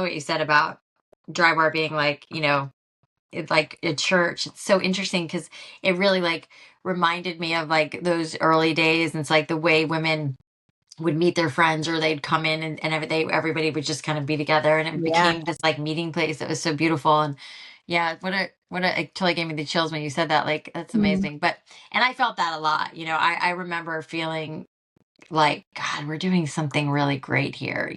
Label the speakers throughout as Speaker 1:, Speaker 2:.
Speaker 1: what you said about Drybar being like, it's like a church. It's so interesting because it really like reminded me of like those early days. And it's like the way women would meet their friends or they'd come in and everybody would just kind of be together and it
Speaker 2: Yeah.
Speaker 1: became this like meeting place that was so beautiful. And yeah, it totally gave me the chills when you said that. Like, that's
Speaker 2: Mm.
Speaker 1: amazing. And I felt that a lot. I remember feeling like, God, we're doing something really great here.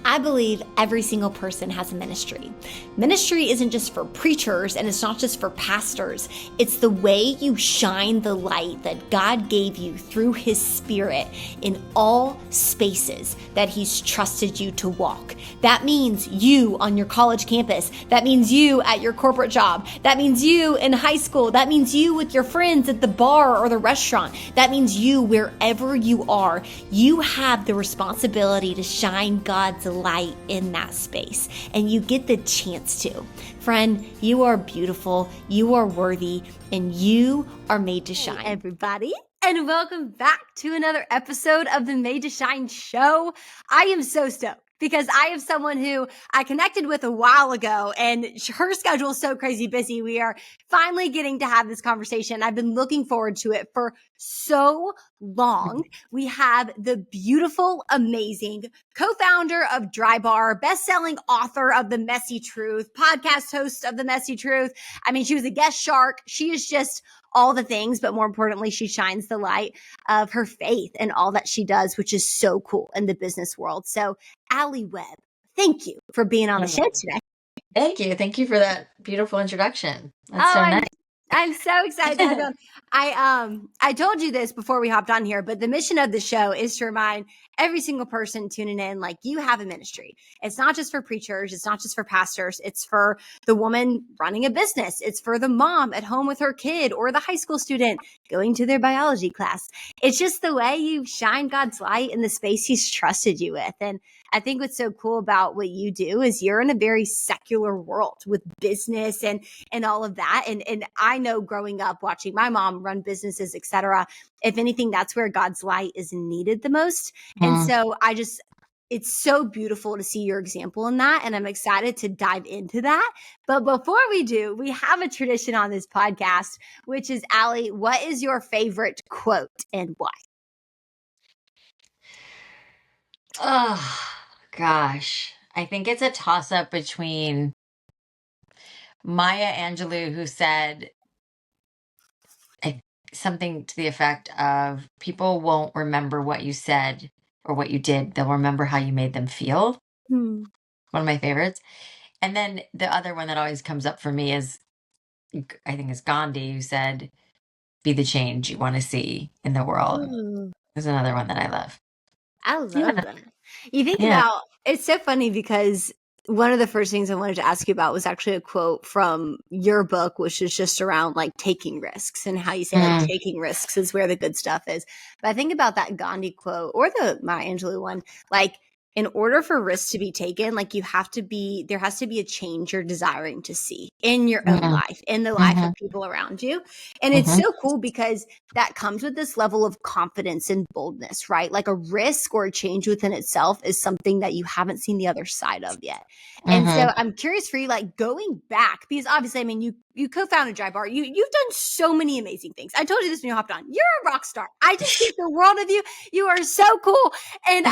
Speaker 2: I believe every single person has a ministry. Ministry isn't just for preachers and it's not just for pastors. It's the way you shine the light that God gave you through His Spirit in all spaces that He's trusted you to walk. That means you on your college campus. That means you at your corporate job. That means you in high school. That means you with your friends at the bar or the restaurant. That means you wherever you are. You have the responsibility to shine God's light in that space, and you get the chance to. Friend, you are beautiful, you are worthy, and you are made to shine. Hey everybody, and welcome back to another episode of the Made to Shine show. I am so stoked because I have someone who I connected with a while ago and her schedule is so crazy busy. We are finally getting to have this conversation. I've been looking forward to it for so long. We have the beautiful, amazing co-founder of Drybar, best-selling author of The Messy Truth, podcast host of The Messy Truth. I mean, she was a guest shark. She is just all the things, but more importantly, she shines the light of her faith and all that she does, which is so cool in the business world. So, Alli Webb, thank you for being on the show today.
Speaker 1: Thank you. Thank you for that beautiful introduction. That's
Speaker 2: Oh,
Speaker 1: so nice.
Speaker 2: I'm so excited to have you on. I told you this before we hopped on here, but the mission of the show is to remind every single person tuning in, like, you have a ministry. It's not just for preachers. It's not just for pastors. It's for the woman running a business. It's for the mom at home with her kid or the high school student going to their biology class. It's just the way you shine God's light in the space He's trusted you with. And I think what's so cool about what you do is you're in a very secular world with business and all of that. And I know growing up watching my mom run businesses, etc. If anything, that's where God's light is needed the most. And so it's so beautiful to see your example in that. And I'm excited to dive into that. But before we do, we have a tradition on this podcast, which is, Alli, what is your favorite quote and why?
Speaker 1: Oh, gosh. I think it's a toss-up between Maya Angelou, who said something to the effect of, people won't remember what you said or what you did. They'll remember how you made them feel. One of my favorites. And then the other one that always comes up for me is, I think it's Gandhi, who said, be the change you want to see in the world. There's another one that I love.
Speaker 2: I love that. You think
Speaker 1: Yeah.
Speaker 2: about, it's so funny because one of the first things I wanted to ask you about was actually a quote from your book, which is just around like taking risks and how you say like taking risks is where the good stuff is. But I think about that Gandhi quote or the Maya Angelou one, like, in order for risks to be taken, like, there has to be a change you're desiring to see in your own life, in the life of people around you. And it's so cool because that comes with this level of confidence and boldness, right? Like, a risk or a change within itself is something that you haven't seen the other side of yet. And so I'm curious for you, like, going back, because obviously, I mean, you co-founded Drybar. You've done so many amazing things. I told you this when you hopped on. You're a rock star. I just think the world of you. You are so cool. And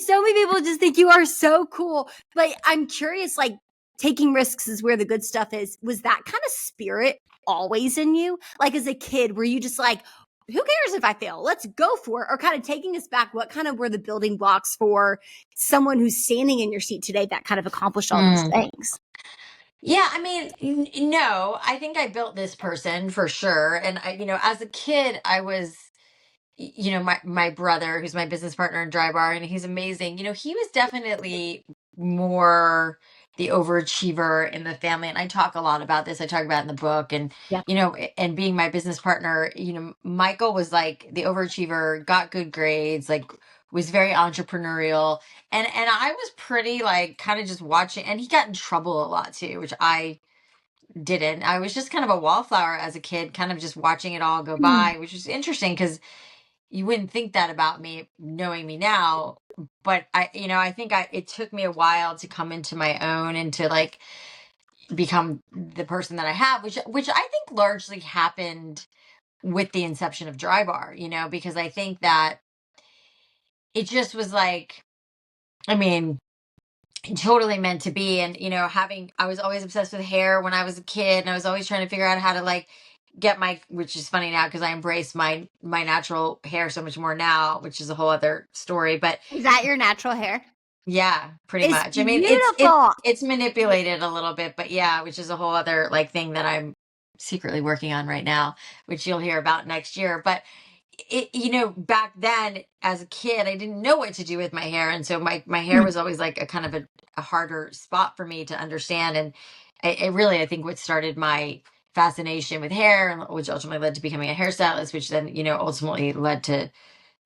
Speaker 2: so many people just think you are so cool. But I'm curious, like, taking risks is where the good stuff is. Was that kind of spirit always in you? Like, as a kid, were you just like, who cares if I fail? Let's go for it. Or kind of taking us back, what kind of were the building blocks for someone who's standing in your seat today that kind of accomplished all these things?
Speaker 1: Yeah, I mean, no, I think I built this person for sure. And as a kid, I was, my brother, who's my business partner in Drybar, and he's amazing. He was definitely more the overachiever in the family. And I talk a lot about this. I talk about it in the book. And,
Speaker 2: Yeah.
Speaker 1: and being my business partner, Michael was like the overachiever, got good grades, like was very entrepreneurial. And I was pretty like kind of just watching, and he got in trouble a lot too, which I didn't. I was just kind of a wallflower as a kid, kind of just watching it all go by, which was interesting because you wouldn't think that about me knowing me now. But I think it took me a while to come into my own and to like become the person that I have, which I think largely happened with the inception of Drybar, because I think that it just was like, I mean, totally meant to be. And, I was always obsessed with hair when I was a kid, and I was always trying to figure out how to like get which is funny now because I embrace my natural hair so much more now, which is a whole other story. But
Speaker 2: Is that your natural hair?
Speaker 1: yeah, pretty
Speaker 2: It's
Speaker 1: much. I mean,
Speaker 2: beautiful.
Speaker 1: it's manipulated a little bit, but yeah, which is a whole other like thing that I'm secretly working on right now, which you'll hear about next year. But back then as a kid, I didn't know what to do with my hair, and so my hair was always like a kind of a harder spot for me to understand. And it really, I think, what started my fascination with hair, and which ultimately led to becoming a hairstylist, which then ultimately led to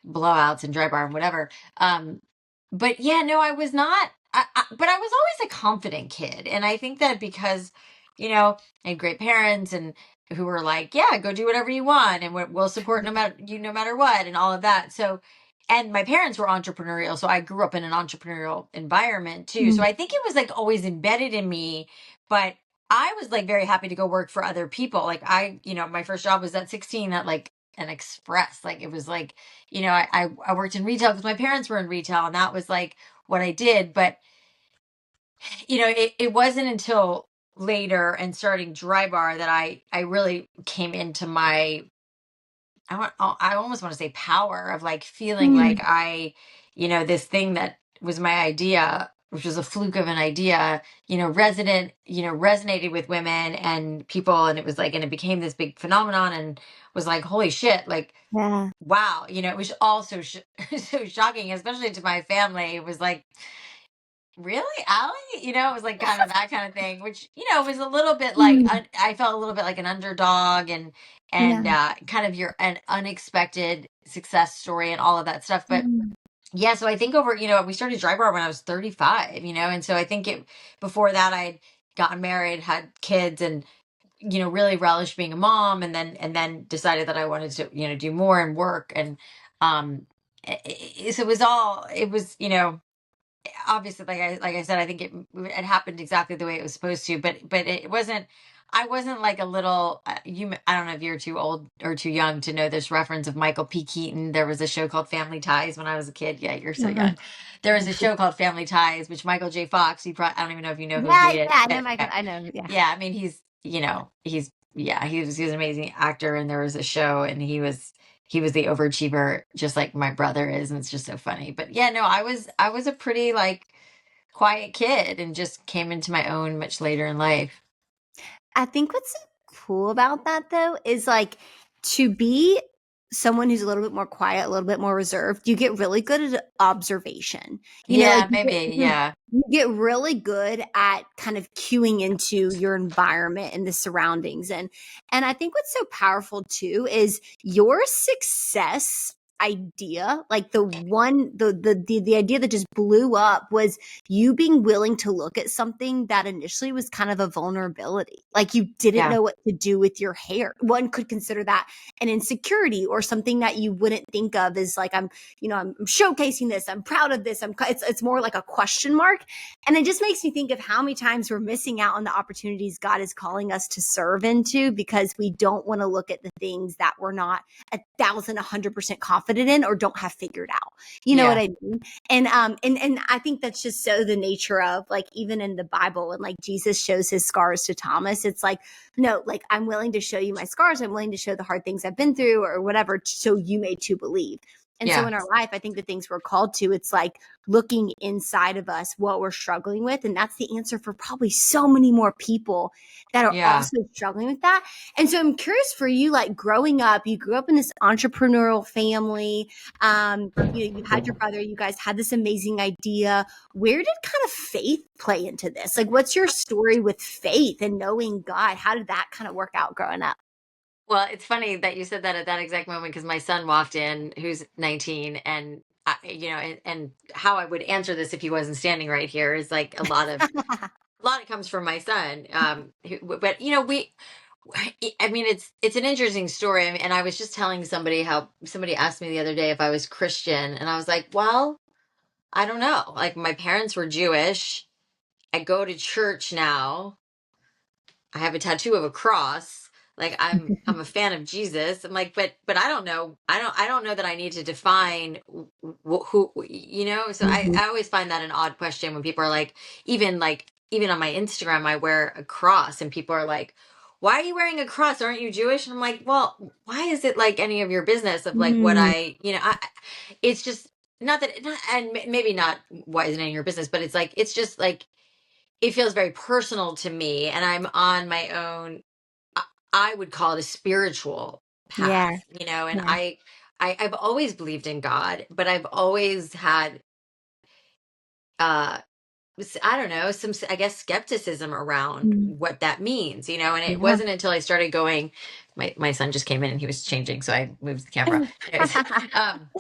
Speaker 1: blowouts and Drybar and whatever. But yeah, no, I was not. But I was always a confident kid, and I think that because I had great parents and who were like, "Yeah, go do whatever you want, and we'll support no matter what," and all of that. So, and my parents were entrepreneurial, so I grew up in an entrepreneurial environment too. So I think it was like always embedded in me, but. I was like very happy to go work for other people. Like my first job was at 16 at like an express. Like it was like I worked in retail because my parents were in retail, and that was like what I did. But it wasn't until later and starting Drybar that I really came into my I almost want to say power of like feeling like this thing that was my idea, which was a fluke of an idea, resonated with women and people, and it was like, and it became this big phenomenon, and was like, holy shit, like
Speaker 2: Yeah.
Speaker 1: wow, it was also so shocking, especially to my family. It was like, really, Allie? It was like kind of that kind of thing, which was a little bit like I felt a little bit like an underdog, and
Speaker 2: Yeah.
Speaker 1: kind of an unexpected success story and all of that stuff. But yeah, so I think we started Drybar when I was 35, and so I think before that I'd gotten married, had kids, and really relished being a mom, and then decided that I wanted to do more and work, and um so it was obviously, like I said, I think it happened exactly the way it was supposed to, but it wasn't. I wasn't like a little. I don't know if you're too old or too young to know this reference of Michael P. Keaton. There was a show called Family Ties when I was a kid. Yeah, you're so young. There was a show called Family Ties, which Michael J. Fox. I don't even know if you know who
Speaker 2: Yeah,
Speaker 1: he is.
Speaker 2: yeah, I know Michael. I know. Yeah.
Speaker 1: Yeah, I mean, he was an amazing actor, and there was a show, and he was the overachiever, just like my brother is, and it's just so funny. But yeah, no, I was a pretty like quiet kid and just came into my own much later in life.
Speaker 2: I think what's so cool about that though is like to be someone who's a little bit more quiet, a little bit more reserved, you get really good at observation. Like
Speaker 1: Yeah, maybe. Yeah.
Speaker 2: you get really good at kind of cueing into your environment and the surroundings. And I think what's so powerful too is your success idea, like the idea that just blew up was you being willing to look at something that initially was kind of a vulnerability. Like you didn't
Speaker 1: Yeah.
Speaker 2: know what to do with your hair. One could consider that an insecurity or something that you wouldn't think of as like, I'm showcasing this. I'm proud of this. It's more like a question mark. And it just makes me think of how many times we're missing out on the opportunities God is calling us to serve into because we don't want to look at the things that we're not 1,100% confident in or don't have figured out. You know what I mean? And I think that's just so the nature of like even in the Bible when like Jesus shows his scars to Thomas, it's like, no, like I'm willing to show you my scars. I'm willing to show the hard things I've been through or whatever, so you may too believe. And so
Speaker 1: Yeah.
Speaker 2: in our life, I think the things we're called to, it's like looking inside of us what we're struggling with. And that's the answer for probably so many more people that are
Speaker 1: Yeah.
Speaker 2: also struggling with that. And so I'm curious for you, like growing up, you grew up in this entrepreneurial family. You had your brother, you guys had this amazing idea. Where did kind of faith play into this? Like, what's your story with faith and knowing God? How did that kind of work out growing up?
Speaker 1: Well, it's funny that you said that at that exact moment because my son walked in, who's 19, and and how I would answer this if he wasn't standing right here is like a lot of comes from my son. But I mean, it's an interesting story. I mean, and I was just telling somebody how somebody asked me the other day if I was Christian, and I was like, well, I don't know. Like, my parents were Jewish. I go to church now. I have a tattoo of a cross. Like, I'm a fan of Jesus. I'm like, but I don't know. I don't know that I need to define who, you know. So
Speaker 2: Mhm.
Speaker 1: I always find that an odd question when people are like even on my Instagram I wear a cross and people are like, why are you wearing a cross? Aren't you Jewish? And I'm like, well, why is it like any of your business of like what
Speaker 2: Mm,
Speaker 1: it's just not that, and maybe not why isn't it any of your business, but it's just like it feels very personal to me, and I'm on my own. I would call it a spiritual
Speaker 2: yeah,
Speaker 1: path, you know, and
Speaker 2: yeah.
Speaker 1: I've always believed in God, but I've always had uh I don't know, some I guess skepticism around
Speaker 2: Mm,
Speaker 1: what that means, you know, and it
Speaker 2: yeah.
Speaker 1: wasn't until I started going, my son just came in and he was changing, so I moved the camera. Anyways, um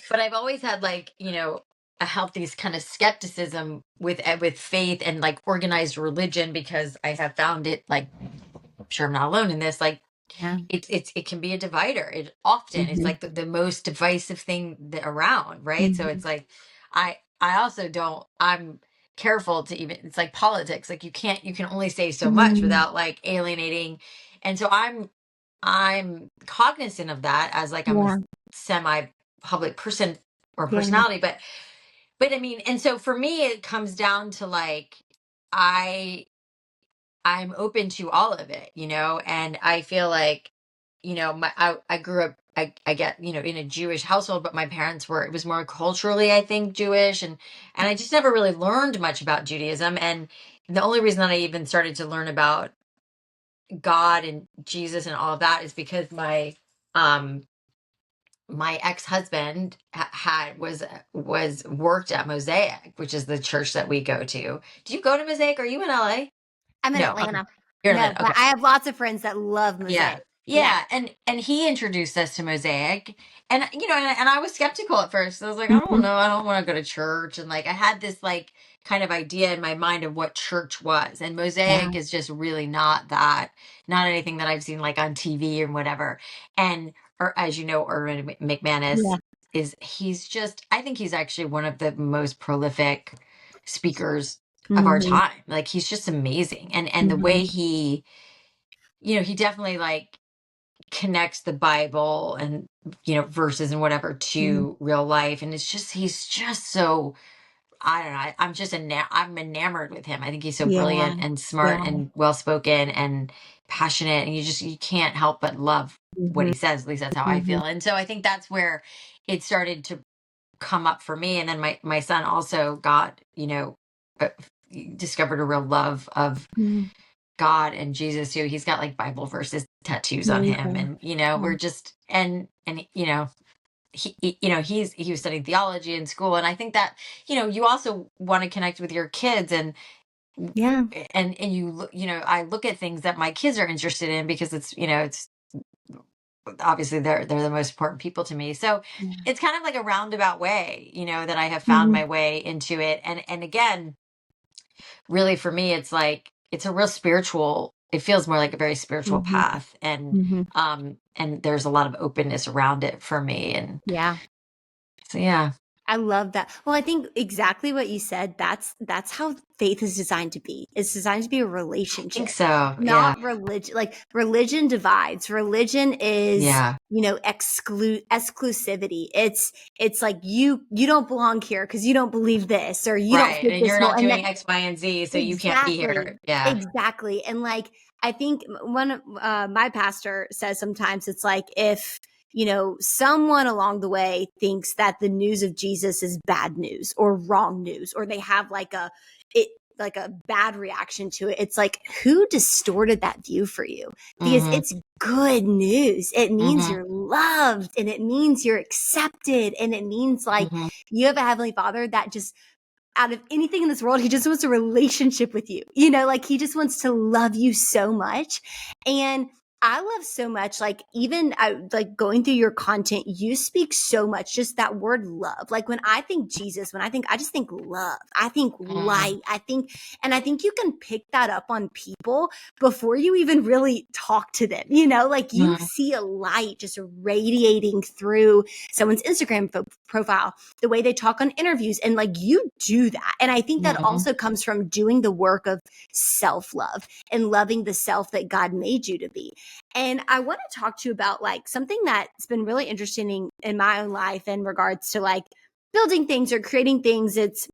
Speaker 1: but I've always had like, you know, a healthy kind of skepticism with faith and like organized religion, because I have found it like, I'm sure I'm not alone in this, like
Speaker 2: Yeah.
Speaker 1: it can be a divider. It often it's
Speaker 2: Mhm,
Speaker 1: like the most divisive thing around, right? So
Speaker 2: mhm,
Speaker 1: it's like I also don't, I'm careful to even, it's like politics, like you can only say so much
Speaker 2: mm,
Speaker 1: without like alienating. And so I'm cognizant of that as like I'm a
Speaker 2: yeah,
Speaker 1: semi public person or
Speaker 2: yeah.
Speaker 1: personality, but I mean, and so for me it comes down to like I I'm open to all of it, you know, and I feel like, you know, I grew up, I get, you know, in a Jewish household, but my parents were, it was more culturally, I think, Jewish. And I just never really learned much about Judaism. And the only reason that I even started to learn about God and Jesus and all of that is because um, my ex-husband was worked at Mosaic, which is the church that we go to. Do you go to Mosaic? Are you in LA?
Speaker 2: I'm in
Speaker 1: No. Okay.
Speaker 2: Atlanta.
Speaker 1: You're in
Speaker 2: No,
Speaker 1: Atlanta.
Speaker 2: but
Speaker 1: Okay.
Speaker 2: I have lots of friends that love
Speaker 1: Yeah.
Speaker 2: mosaic. Yeah.
Speaker 1: Yeah. And he introduced us to Mosaic. And you know, and I was skeptical at first. I was like, I don't
Speaker 2: Mhm.
Speaker 1: know, I don't want to go to church. And like I had this like kind of idea in my mind of what church was. And
Speaker 2: Yeah.
Speaker 1: Mosaic is just really not that, not anything that I've seen like on TV and whatever. And or as you know, Irvin McManus
Speaker 2: Yeah.
Speaker 1: he's just, I think he's actually one of the most prolific speakers of our
Speaker 2: Mhm,
Speaker 1: time. Like he's just amazing. And the
Speaker 2: mhm,
Speaker 1: way he, you know, he definitely like connects the Bible and, you know, verses and whatever
Speaker 2: mhm.
Speaker 1: to real life. And it's just, he's just so, I don't know. I'm just, I'm enamored with him. I think he's so
Speaker 2: Yeah.
Speaker 1: brilliant and smart
Speaker 2: Yeah.
Speaker 1: and well spoken and passionate. And you can't help but love what
Speaker 2: Mhm,
Speaker 1: he says. At least that's how I
Speaker 2: mhm.
Speaker 1: feel. And so I think that's where it started to come up for me. And then my son also got, you know, uh, discovered a real love of
Speaker 2: Mm,
Speaker 1: God and Jesus too. He's got like Bible verses tattoos on him,
Speaker 2: amazing.
Speaker 1: and you know,
Speaker 2: Yeah.
Speaker 1: we're just and you know, you know, he was studying theology in school, and I think that, you know, you also want to connect with your kids,
Speaker 2: Yeah.
Speaker 1: and you you know, I look at things that my kids are interested in because it's, you know, it's obviously they're the most important people to me. So
Speaker 2: Yeah.
Speaker 1: it's kind of like a roundabout way, you know, that I have found
Speaker 2: Mhm,
Speaker 1: my way into it, and again, really for me it's like it's a real spiritual, it feels more like a very spiritual
Speaker 2: mhm,
Speaker 1: path,
Speaker 2: mhm.
Speaker 1: and there's a lot of openness around it for me, and
Speaker 2: Yeah.
Speaker 1: so yeah.
Speaker 2: I love that. Well, I think exactly what you said, that's how faith is designed to be. It's designed to be a
Speaker 1: I think
Speaker 2: relationship,
Speaker 1: so, yeah.
Speaker 2: not religion. Like religion divides. Religion is,
Speaker 1: Yeah,
Speaker 2: exclusivity. It's like you don't belong here because you don't believe this or you don't
Speaker 1: right,
Speaker 2: fit
Speaker 1: and
Speaker 2: this
Speaker 1: you're
Speaker 2: mold.
Speaker 1: not
Speaker 2: And that
Speaker 1: doing X, Y, and Z, so you can't be
Speaker 2: exactly,
Speaker 1: here, yeah.
Speaker 2: exactly. And like I think one of my pastor says sometimes it's like if someone along the way thinks that the news of Jesus is bad news or wrong news, or they have it like a bad reaction to it. It's like, who distorted that view for you? Because
Speaker 1: Mm-hmm.
Speaker 2: it's good news. It means
Speaker 1: Mm-hmm.
Speaker 2: you're loved and it means you're accepted. And it means like
Speaker 1: Mm-hmm.
Speaker 2: you have a heavenly father that just out of anything in this world, he just wants a relationship with you. Like he just wants to love you so much. And I love so much, like even like going through your content, you speak so much, just that word love. Like when I think Jesus, I just think love. I think light. And I think you can pick that up on people before you even really talk to them. Like you see a light just radiating through someone's Instagram profile, the way they talk on interviews, and like you do that. And I think that also comes from doing the work of self-love and loving the self that God made you to be. And I want to talk to you about like something that's been really interesting in my own life in regards to like building things or creating things. It's,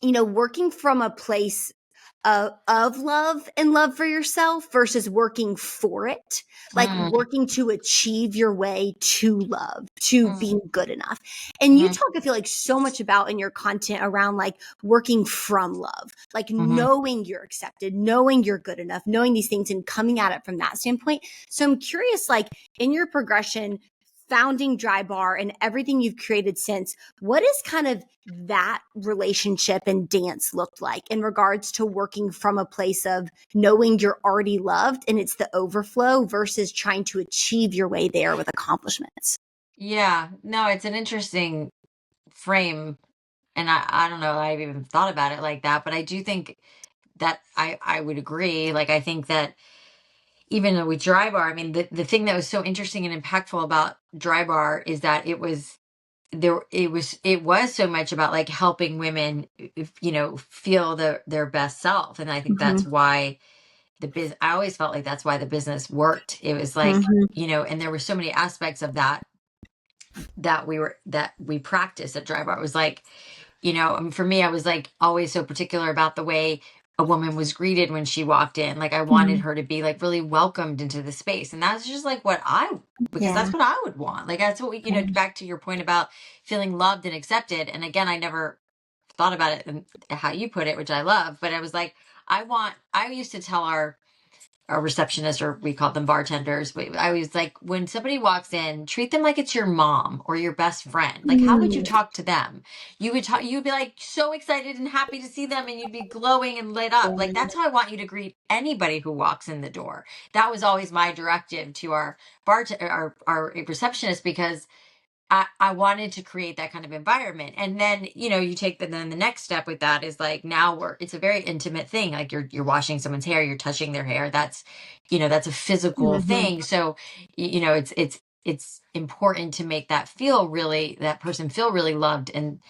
Speaker 2: working from a place of love and love for yourself versus working for it, like working to achieve your way to love, to being good enough. And you talk, I feel like, so much about in your content around like working from love, like knowing you're accepted, knowing you're good enough, knowing these things and coming at it from that standpoint. So I'm curious, like in your progression, founding Drybar and everything you've created since, what is kind of that relationship and dance looked like in regards to working from a place of knowing you're already loved and it's the overflow versus trying to achieve your way there with accomplishments?
Speaker 1: Yeah, no, it's an interesting frame. And I don't know, I've even thought about it like that, but I do think that I would agree. Like, I think that even with Drybar, I mean, the thing that was so interesting and impactful about Drybar is that it was so much about like helping women, feel their best self. And I think that's why I always felt like that's why the business worked. It was like, and there were so many aspects of that we practiced at Drybar. It was like, for me, I was like always so particular about the way a woman was greeted when she walked in. Like I wanted her to be like really welcomed into the space. And that's just like because that's what I would want. Like that's what back to your point about feeling loved and accepted. And again, I never thought about it and how you put it, which I love, but I was like, I used to tell our receptionist, or we called them bartenders. But I was like, when somebody walks in, treat them like it's your mom or your best friend. Like, how would you talk to them? You'd be like so excited and happy to see them, and you'd be glowing and lit up. Like, that's how I want you to greet anybody who walks in the door. That was always my directive to our our receptionist, because I wanted to create that kind of environment. And then, you take then the next step with that is like, now it's a very intimate thing. Like you're washing someone's hair, you're touching their hair. That's, that's a physical thing. So, it's important to make that person feel really loved and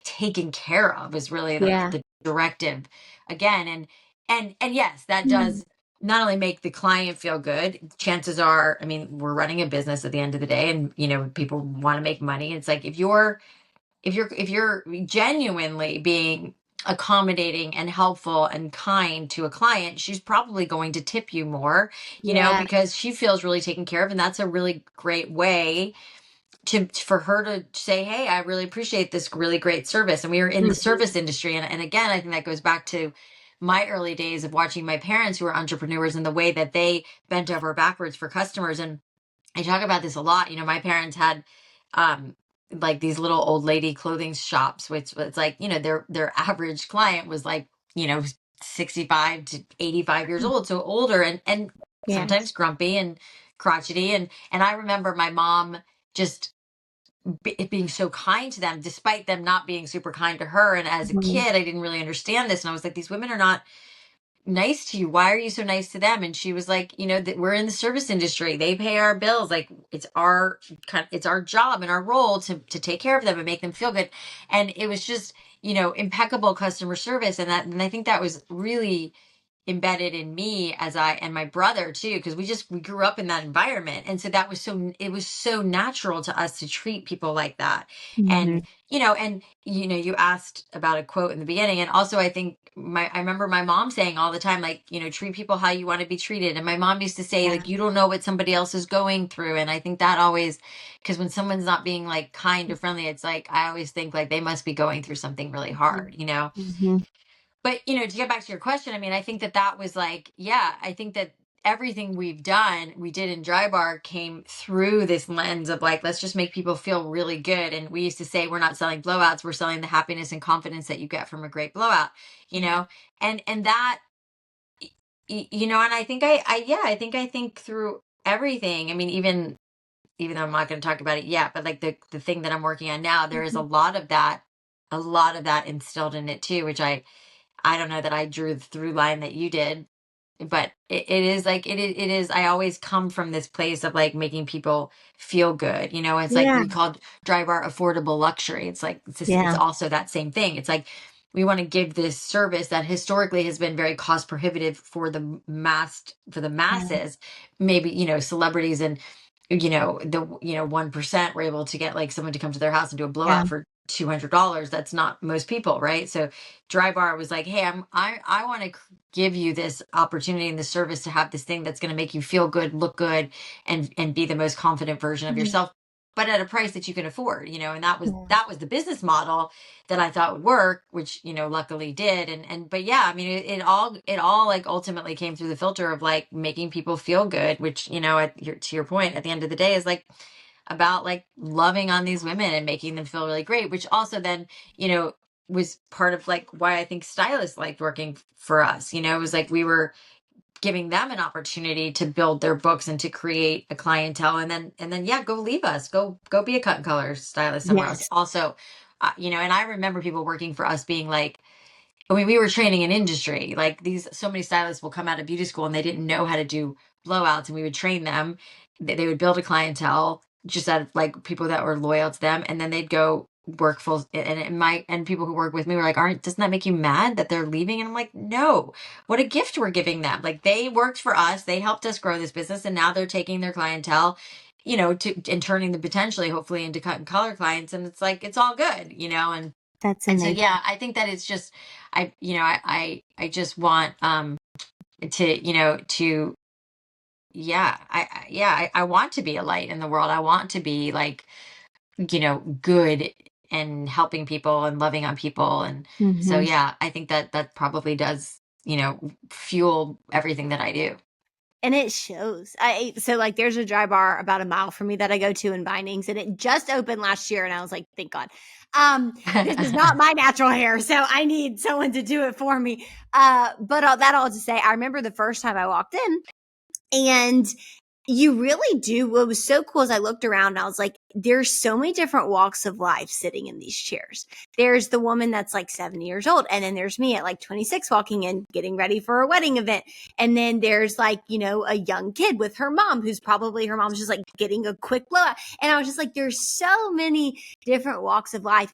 Speaker 1: taken care of, is really the directive again. And yes, that does not only make the client feel good. Chances are, I mean, we're running a business at the end of the day, and people want to make money. It's like, if you're genuinely being accommodating and helpful and kind to a client, she's probably going to tip you more, because she feels really taken care of. And that's a really great way for her to say, hey, I really appreciate this really great service. And we were in the service industry. And again, I think that goes back to my early days of watching my parents, who were entrepreneurs, and the way that they bent over backwards for customers. And I talk about this a lot. My parents had like these little old lady clothing shops, which was like, their average client was like, 65 to 85 years old. So older and sometimes grumpy and crotchety. And I remember my mom just being so kind to them, despite them not being super kind to her. And as a kid, I didn't really understand this. And I was like, these women are not nice to you. Why are you so nice to them? And she was like, that we're in the service industry. They pay our bills. Like it's our job and our role to take care of them and make them feel good. And it was just, impeccable customer service. And I think that was really embedded in me and my brother too, because we grew up in that environment. And so it was so natural to us to treat people like that. And you asked about a quote in the beginning, and also I think I remember my mom saying all the time, like, treat people how you want to be treated. And my mom used to say, like, you don't know what somebody else is going through. And I think that always, because when someone's not being like kind or friendly, it's like, I always think like they must be going through something really hard, But, to get back to your question, I mean, I think that was like, I think that everything we did in Drybar came through this lens of like, let's just make people feel really good. And we used to say, we're not selling blowouts, we're selling the happiness and confidence that you get from a great blowout, and that, and I think I think through everything. I mean, even though I'm not going to talk about it yet, but like the thing that I'm working on now, there is a lot of that instilled in it too, which I don't know that I drew the through line that you did, but it is like it is I always come from this place of like making people feel good. You know, it's like
Speaker 2: Yeah.
Speaker 1: we called Drybar affordable luxury. It's like it's
Speaker 2: Yeah.
Speaker 1: also that same thing. It's like we want to give this service that historically has been very cost prohibitive for the masses. Maybe, celebrities and the 1% were able to get like someone to come to their house and do a
Speaker 2: Yeah.
Speaker 1: blowout for $200. That's not most people, right? So Drybar was like, hey, I want to give you this opportunity and this service to have this thing that's going to make you feel good, look good, and be the most confident version of
Speaker 2: Mhm.
Speaker 1: yourself, but at a price that you can afford. And that was
Speaker 2: Yeah.
Speaker 1: the business model that I thought would work, which luckily did. But yeah, I mean, it all like ultimately came through the filter of like making people feel good, which to your point, at the end of the day, is like about like loving on these women and making them feel really great, which also then was part of like why I think stylists liked working for us. It was like we were giving them an opportunity to build their books and to create a clientele, and then yeah, go leave us, go be a cut and color stylist somewhere else
Speaker 2: Yes.
Speaker 1: also. And I remember people working for us being like, I mean, we were training an industry. Like so many stylists will come out of beauty school and they didn't know how to do blowouts, and we would train them. They would build a clientele just out of like people that were loyal to them, and then they'd go work full. And people who work with me were like, "Aren't doesn't that make you mad that they're leaving?" And I'm like, "No, what a gift we're giving them. Like they worked for us, they helped us grow this business, and now they're taking their clientele." And turning them potentially, hopefully, into cut and color clients, and it's like it's all good, and
Speaker 2: That's
Speaker 1: and so,
Speaker 2: amazing.
Speaker 1: yeah, I think that it's just, I just want, to, yeah, I want to be a light in the world. I want to be like, good and helping people and loving on people. And so,
Speaker 2: Hmm.
Speaker 1: yeah, I think that probably does, fuel everything that I do.
Speaker 2: And it shows. So like there's a Drybar about a mile from me that I go to in Bindings, and it just opened last year, and I was like, thank God. This is not my natural hair, so I need someone to do it for me. But that all to say, I remember the first time I walked in, and you really do. What was so cool is I looked around and I was like, there's so many different walks of life sitting in these chairs. There's the woman that's like 70 years old. And then there's me at like 26 walking in, getting ready for a wedding event. And then there's like, a young kid with her mom, who's probably her mom's just like getting a quick blowout. And I was just like, there's so many different walks of life.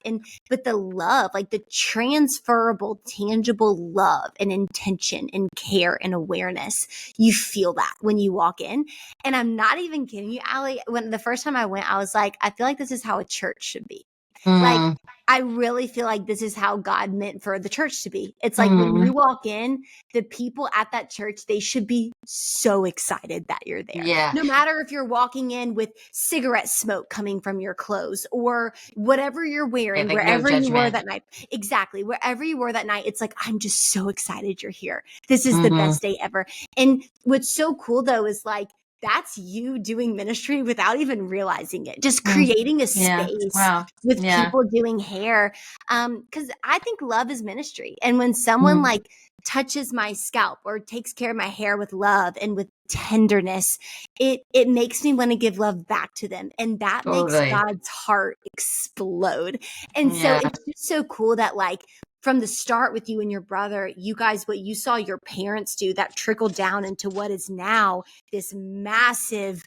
Speaker 2: But the love, like the transferable, tangible love and intention and care and awareness, you feel that when you walk in. And I'm not even kidding you, Alli. When the first time I went, I was like, I feel like this is how a church should be. Like,
Speaker 1: Mm,
Speaker 2: I really feel like this is how God meant for the church to be. It's like when
Speaker 1: mm,
Speaker 2: you walk in, the people at that church, they should be so excited that you're there.
Speaker 1: yeah,
Speaker 2: No matter if you're walking in with cigarette smoke coming from your clothes or whatever you're wearing,
Speaker 1: like no
Speaker 2: wherever you were
Speaker 1: judgment.
Speaker 2: that night. Exactly. Wherever you were that night, it's like, I'm just so excited you're here. This is the
Speaker 1: Hmm.
Speaker 2: best day ever. And what's so cool though is like, that's you doing ministry without even realizing it, just creating a
Speaker 1: Yeah,
Speaker 2: space
Speaker 1: wow,
Speaker 2: with
Speaker 1: yeah.
Speaker 2: people doing hair. Because I think love is ministry. And when someone
Speaker 1: Mm,
Speaker 2: like touches my scalp or takes care of my hair with love and with tenderness, it makes me want to give love back to them. And that makes
Speaker 1: totally.
Speaker 2: God's heart explode. And so
Speaker 1: Yeah.
Speaker 2: it's just so cool that like from the start with you and your brother, you guys, what you saw your parents do, that trickled down into what is now this massive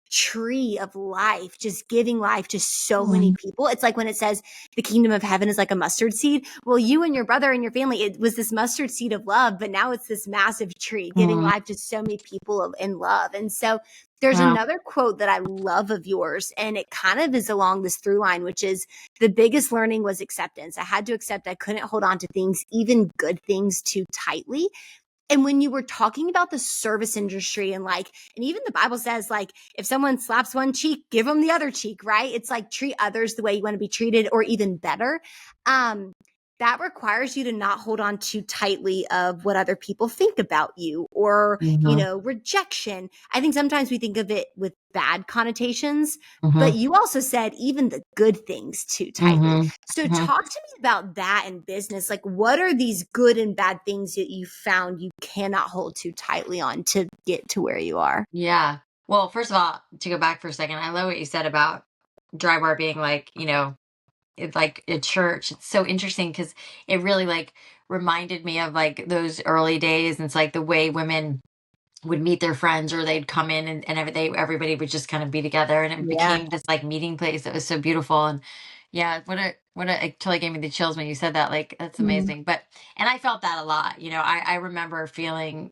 Speaker 2: tree of life, just giving life to so many
Speaker 1: Mm,
Speaker 2: people. It's like when it says the kingdom of heaven is like a mustard seed. Well, you and your brother and your family, it was this mustard seed of love, but now it's this massive tree giving
Speaker 1: mm,
Speaker 2: life to so many people in love. And so there's
Speaker 1: wow.
Speaker 2: another quote that I love of yours, and it kind of is along this through line, which is the biggest learning was acceptance. I had to accept I couldn't hold on to things, even good things, too tightly. And when you were talking about the service industry and like, and even the Bible says, like, if someone slaps one cheek, give them the other cheek, right? It's like treat others the way you want to be treated or even better. Um, that requires you to not hold on too tightly of what other people think about you or,
Speaker 1: Hmm.
Speaker 2: rejection. I think sometimes we think of it with bad connotations,
Speaker 1: Hmm.
Speaker 2: but you also said even the good things too tightly.
Speaker 1: Hmm.
Speaker 2: So
Speaker 1: Hmm.
Speaker 2: talk to me about that in business. Like what are these good and bad things that you found you cannot hold too tightly on to get to where you are?
Speaker 1: Yeah. Well, first of all, to go back for a second, I love what you said about Drybar being like, it's like a church. It's so interesting because it really like reminded me of like those early days. And it's like the way women would meet their friends, or they'd come in, and everybody would just kind of be together, and it
Speaker 2: Yeah.
Speaker 1: became this like meeting place that was so beautiful. And yeah, it totally gave me the chills when you said that. Like, that's amazing. And I felt that a lot. I remember feeling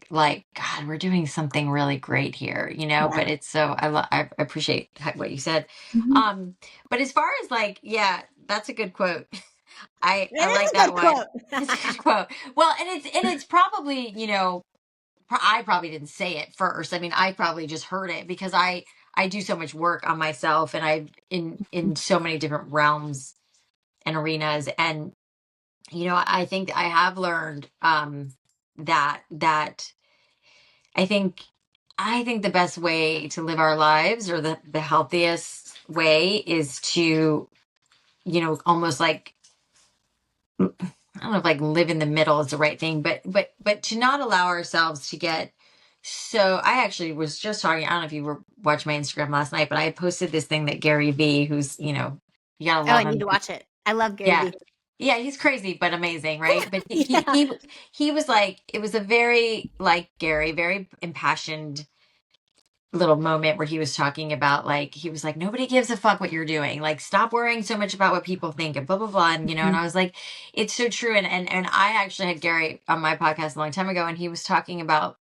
Speaker 1: like, God, we're doing something really great here, but it's so, I appreciate what you said.
Speaker 2: Mhm.
Speaker 1: But as far as like, yeah, that's a good quote. I
Speaker 2: It is
Speaker 1: like
Speaker 2: a
Speaker 1: that
Speaker 2: good
Speaker 1: one.
Speaker 2: quote.
Speaker 1: It's a good quote. Well, and it's probably, I probably didn't say it first. I mean, I probably just heard it because I do so much work on myself, and I in so many different realms and arenas. And I think I have learned that I think the best way to live our lives, or the healthiest way, is to, almost like, I don't know if like live in the middle is the right thing, but to not allow ourselves to get so. I actually was just talking. I don't know if you were watching my Instagram last night, but I posted this thing that Gary V, who's, you gotta
Speaker 2: Oh, I
Speaker 1: love
Speaker 2: need
Speaker 1: him.
Speaker 2: to watch it. I love Gary
Speaker 1: Yeah.
Speaker 2: Vee.
Speaker 1: Yeah, he's crazy but amazing, right? But
Speaker 2: Yeah.
Speaker 1: he was like, it was a very, like Gary, very impassioned little moment where he was talking about, like, he was like, nobody gives a fuck what you're doing, like, stop worrying so much about what people think, and blah blah blah. And and
Speaker 2: Mhm.
Speaker 1: I was like, it's so true. And I actually had Gary on my podcast a long time ago, and he was talking about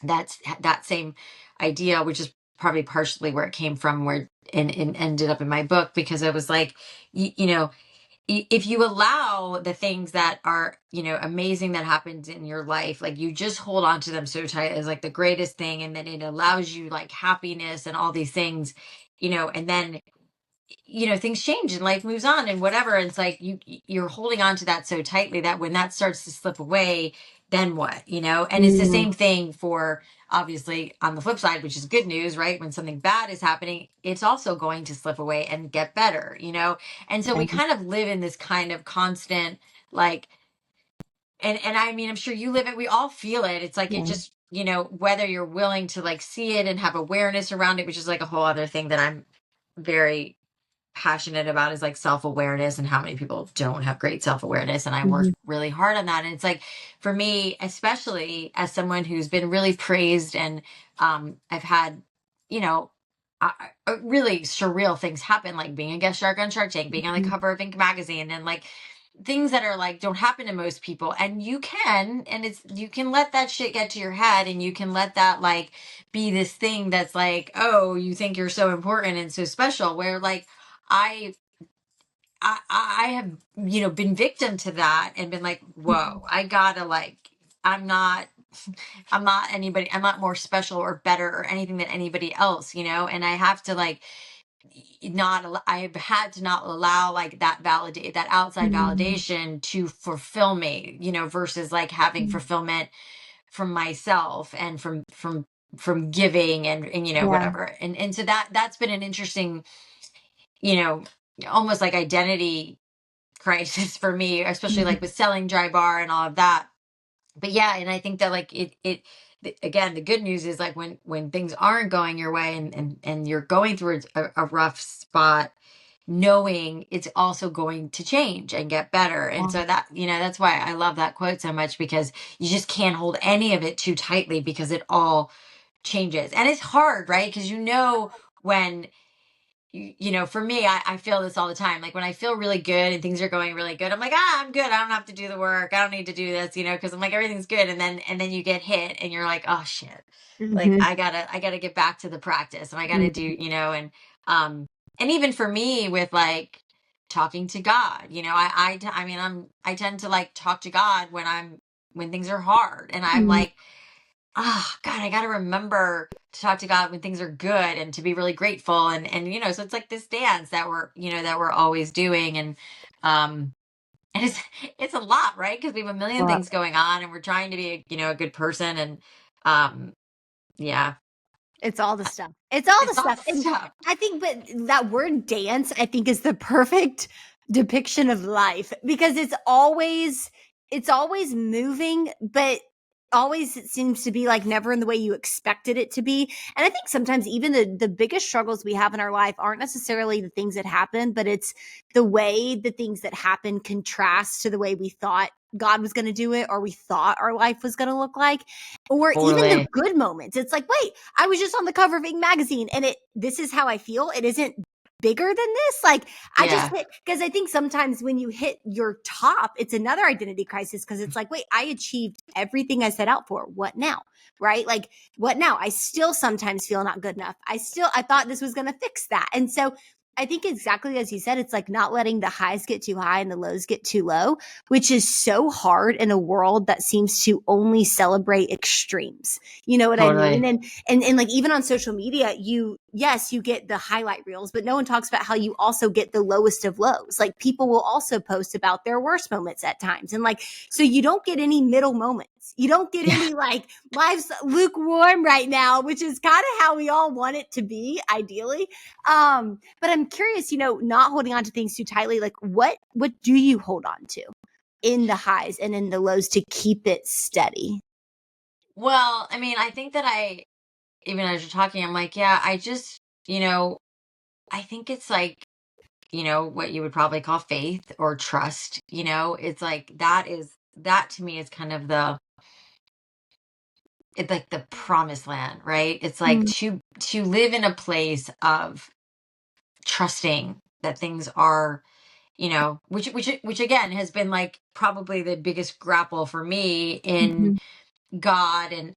Speaker 1: that same idea, which is probably partially where it came from, where and ended up in my book, because it was like, if you allow the things that are, amazing that happens in your life, like, you just hold on to them so tight as like the greatest thing, and then it allows you like happiness and all these things, and then, things change and life moves on and whatever. And it's like you're holding on to that so tightly that when that starts to slip away, then what? And it's the
Speaker 2: Mm,
Speaker 1: same thing for, obviously, on the flip side, which is good news, right? When something bad is happening, it's also going to slip away and get better. And so we
Speaker 2: yeah.
Speaker 1: kind of live in this kind of constant, like, and I mean, I'm sure you live it, we all feel it. It's like, it
Speaker 2: Yeah.
Speaker 1: just, whether you're willing to like see it and have awareness around it, which is like a whole other thing that I'm very passionate about, is like self-awareness, and how many people don't have great self-awareness. And I work
Speaker 2: Mhm.
Speaker 1: really hard on that. And it's like, for me, especially as someone who's been really praised, and I've had, you know really surreal things happen, like being a guest shark on Shark Tank, being on the
Speaker 2: Mhm.
Speaker 1: cover of Inc magazine, and like things that are like, don't happen to most people. And you can let that shit get to your head, and you can let that like be this thing that's like, oh, you think you're so important and so special, where like, I I have, been victim to that, and been like, whoa, I gotta like, I'm not, I'm not more special or better or anything than anybody else, and I have to like, I've had to not allow like that outside
Speaker 2: Mhm.
Speaker 1: validation to fulfill me, versus like having
Speaker 2: Mhm.
Speaker 1: fulfillment from myself, and from giving, and
Speaker 2: Yeah.
Speaker 1: whatever. And so that's been an interesting, you know almost like identity crisis for me, especially like
Speaker 2: Mhm.
Speaker 1: with selling Drybar and all of that. But yeah, and I think that like again, the good news is like, when things aren't going your way, and you're going through a rough spot, knowing it's also going to change and get better. And
Speaker 2: Yeah.
Speaker 1: so that, that's why I love that quote so much, because you just can't hold any of it too tightly, because it all changes. And it's hard, right? Because when for me, I feel this all the time. Like, when I feel really good and things are going really good, I'm like, I'm good. I don't have to do the work. I don't need to do this, because I'm like, everything's good. And then you get hit, and you're like, oh shit. Like,
Speaker 2: Mhm.
Speaker 1: I gotta get back to the practice, and I gotta do,
Speaker 2: Mhm.
Speaker 1: um, and even for me with like talking to God, I mean, I tend to like talk to God when things are hard, and I'm
Speaker 2: Mhm.
Speaker 1: like, God, I got to remember to talk to God when things are good, and to be really grateful. And so it's like this dance that we're always doing. Um, and it's a lot, right? Because we have a million
Speaker 2: Well,
Speaker 1: things going on, and we're trying to be, a good person. And, um, yeah,
Speaker 2: it's all the stuff. It's all the
Speaker 1: it's all
Speaker 2: stuff.
Speaker 1: the
Speaker 2: And
Speaker 1: stuff.
Speaker 2: I think, but that word dance, I think, is the perfect depiction of life because it's always moving, but always it seems to be like never in the way you expected it to be. And I think sometimes even the biggest struggles we have in our life aren't necessarily the things that happen, but it's the way the things that happen contrast to the way we thought God was going to do it, or we thought our life was going to look like, or even the
Speaker 1: Totally.
Speaker 2: good moments. It's like, wait, I was just on the cover of Ink magazine and this is how I feel. It isn't bigger than this. Like I just
Speaker 1: Yeah,
Speaker 2: hit, because I think sometimes when you hit your top, it's another identity crisis, because it's like, wait, I achieved everything I set out for. What now? Right? Like, what now? I still sometimes feel not good enough. I thought this was going to fix that. And so I think exactly as you said, it's like not letting the highs get too high and the lows get too low, which is so hard in a world that seems to only celebrate extremes. You know what I mean?
Speaker 1: totally.
Speaker 2: And like even on social media, you get the highlight reels, but no one talks about how you also get the lowest of lows. Like people will also post about their worst moments at times. And like, so you don't get any middle moments. You don't get
Speaker 1: Yeah.
Speaker 2: any like life's lukewarm right now, which is kind of how we all want it to be, ideally. But I'm curious, not holding on to things too tightly, like what do you hold on to in the highs and in the lows to keep it steady?
Speaker 1: Well, I mean, I think that even as you're talking, I'm like, yeah, I just, I think it's like, what you would probably call faith or trust, it's like that to me is kind of it's like the promised land, right? It's like
Speaker 2: Mm,
Speaker 1: to live in a place of trusting that things are, which again has been like probably the biggest grapple for me in
Speaker 2: mhm,
Speaker 1: God and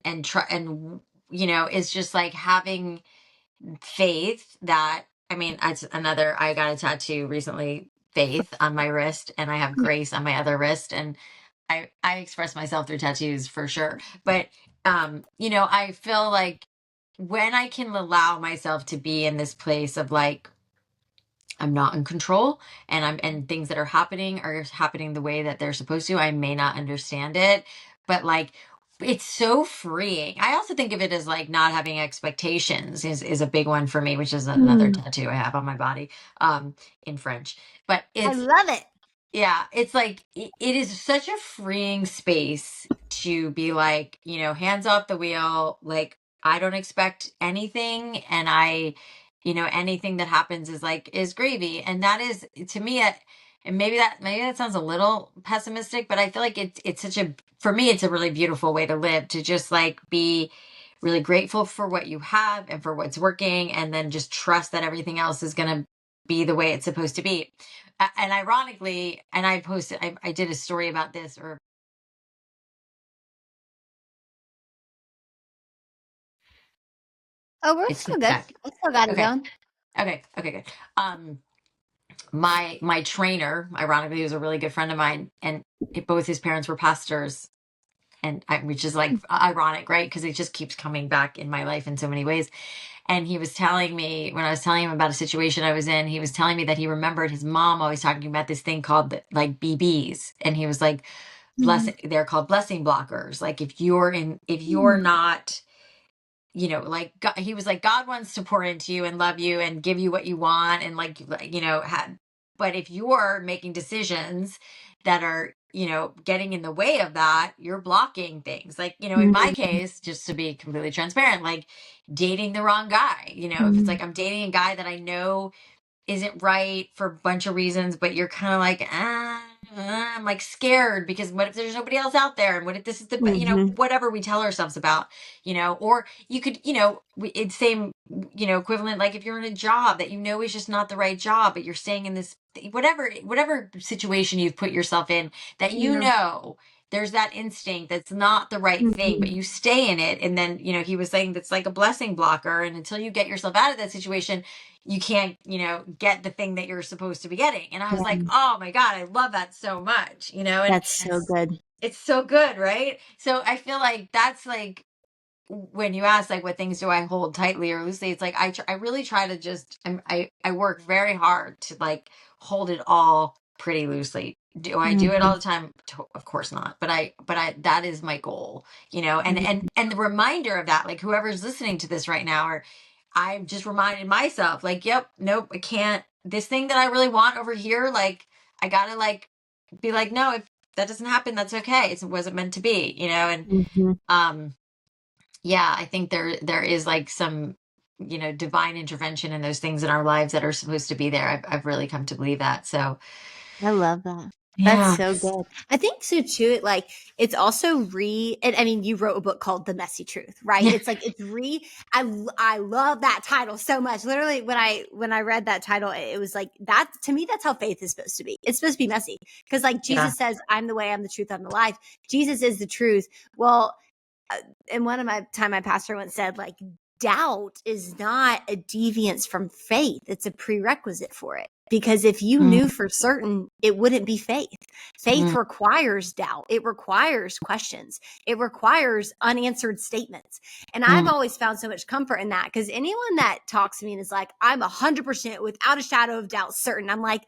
Speaker 1: is just like having faith that, I mean, I got a tattoo recently, faith on my wrist, and I have
Speaker 2: yeah,
Speaker 1: grace on my other wrist, and I express myself through tattoos for sure. But I feel like when I can allow myself to be in this place of like I'm not in control, and things that are happening the way that they're supposed to. I may not understand it, but like it's so freeing. I also think of it as like not having expectations is a big one for me, which is another
Speaker 2: mm.
Speaker 1: tattoo I have on my body in French. But
Speaker 2: I
Speaker 1: it's
Speaker 2: love it.
Speaker 1: yeah, it's like it is such a freeing space to be like, hands off the wheel. Like I don't expect anything, and anything that happens is gravy, and that is to me. And maybe that sounds a little pessimistic, but I feel like it's such a for me it's a really beautiful way to live, to just like be really grateful for what you have and for what's working, and then just trust that everything else is going to be the way it's supposed to be. And ironically, and I did a story about this, or
Speaker 2: Oh, we're
Speaker 1: it's
Speaker 2: still
Speaker 1: coming
Speaker 2: good.
Speaker 1: back.
Speaker 2: I still got it
Speaker 1: Okay.
Speaker 2: going.
Speaker 1: Okay, good. Um, my trainer, ironically, was a really good friend of mine, and both his parents were pastors, which is like ironic, right? Because it just keeps coming back in my life in so many ways. And he was telling me, when I was telling him about a situation I was in, he was telling me that he remembered his mom always talking about this thing called like BBs, and he was like,
Speaker 2: Mhm,
Speaker 1: they're called blessing blockers. Like if you're
Speaker 2: mm,
Speaker 1: not, like God, he was like, God wants to pour into you and love you and give you what you want, and but if you're making decisions that are, getting in the way of that, you're blocking things. Like, in my
Speaker 2: mm,
Speaker 1: case, just to be completely transparent, like dating the wrong guy, if it's
Speaker 2: mm,
Speaker 1: like I'm dating a guy that I know isn't right for a bunch of reasons, but you're kind of like, I'm like scared because what if there's nobody else out there? And what if this is
Speaker 2: mhm,
Speaker 1: whatever we tell ourselves about, or you could, it's same, equivalent. Like if you're in a job that is just not the right job, but you're staying in this, whatever situation you've put yourself in that,
Speaker 2: yeah,
Speaker 1: there's that instinct that's not the right thing, but
Speaker 2: mhm,
Speaker 1: you stay in it. And then, he was saying that's like a blessing blocker. And until you get yourself out of that situation, you can't, get the thing that you're supposed to be getting. And I was like,
Speaker 2: yeah.
Speaker 1: oh my God, I love that so much, and
Speaker 2: That's so good.
Speaker 1: it's so good, right? So I feel like that's like when you ask like what things do I hold tightly or loosely, it's like I really try to just I work very hard to like hold it all pretty loosely. Do I do it all
Speaker 2: Mhm,
Speaker 1: the time? Of course not. But I that is my goal, and
Speaker 2: mhm,
Speaker 1: and the reminder of that, like whoever's listening to this right now, or I've just reminded myself, like, yep, nope, I can't. This thing that I really want over here, like I gotta like be like, no, that doesn't happen, that's okay. It wasn't meant to be, you know? And,
Speaker 2: Mm-hmm.
Speaker 1: yeah, I think there is like some, you know, divine intervention in those things in our lives that are supposed to be there. I've really come to believe that. So,
Speaker 2: I love that. That's
Speaker 1: yeah.
Speaker 2: so good. I think so too. It's also and I mean, you wrote a book called The Messy Truth, right?
Speaker 1: Yeah.
Speaker 2: It's like, I love that title so much. Literally when I read that title, it was like that to me, that's how faith is supposed to be. It's supposed to be messy. Cause like
Speaker 1: Yeah.
Speaker 2: Jesus says, I'm the way, I'm the truth, I'm the life. Jesus is the truth. Well, in one of my pastor once said, like, doubt is not a deviance from faith. It's a prerequisite for it. Because if you
Speaker 1: Mm,
Speaker 2: knew for certain, it wouldn't be faith. Faith
Speaker 1: mm,
Speaker 2: requires doubt. It requires questions. It requires unanswered statements. And I've
Speaker 1: mm.
Speaker 2: always found so much comfort in that, because anyone that talks to me and is like, I'm 100% without a shadow of doubt certain, I'm like,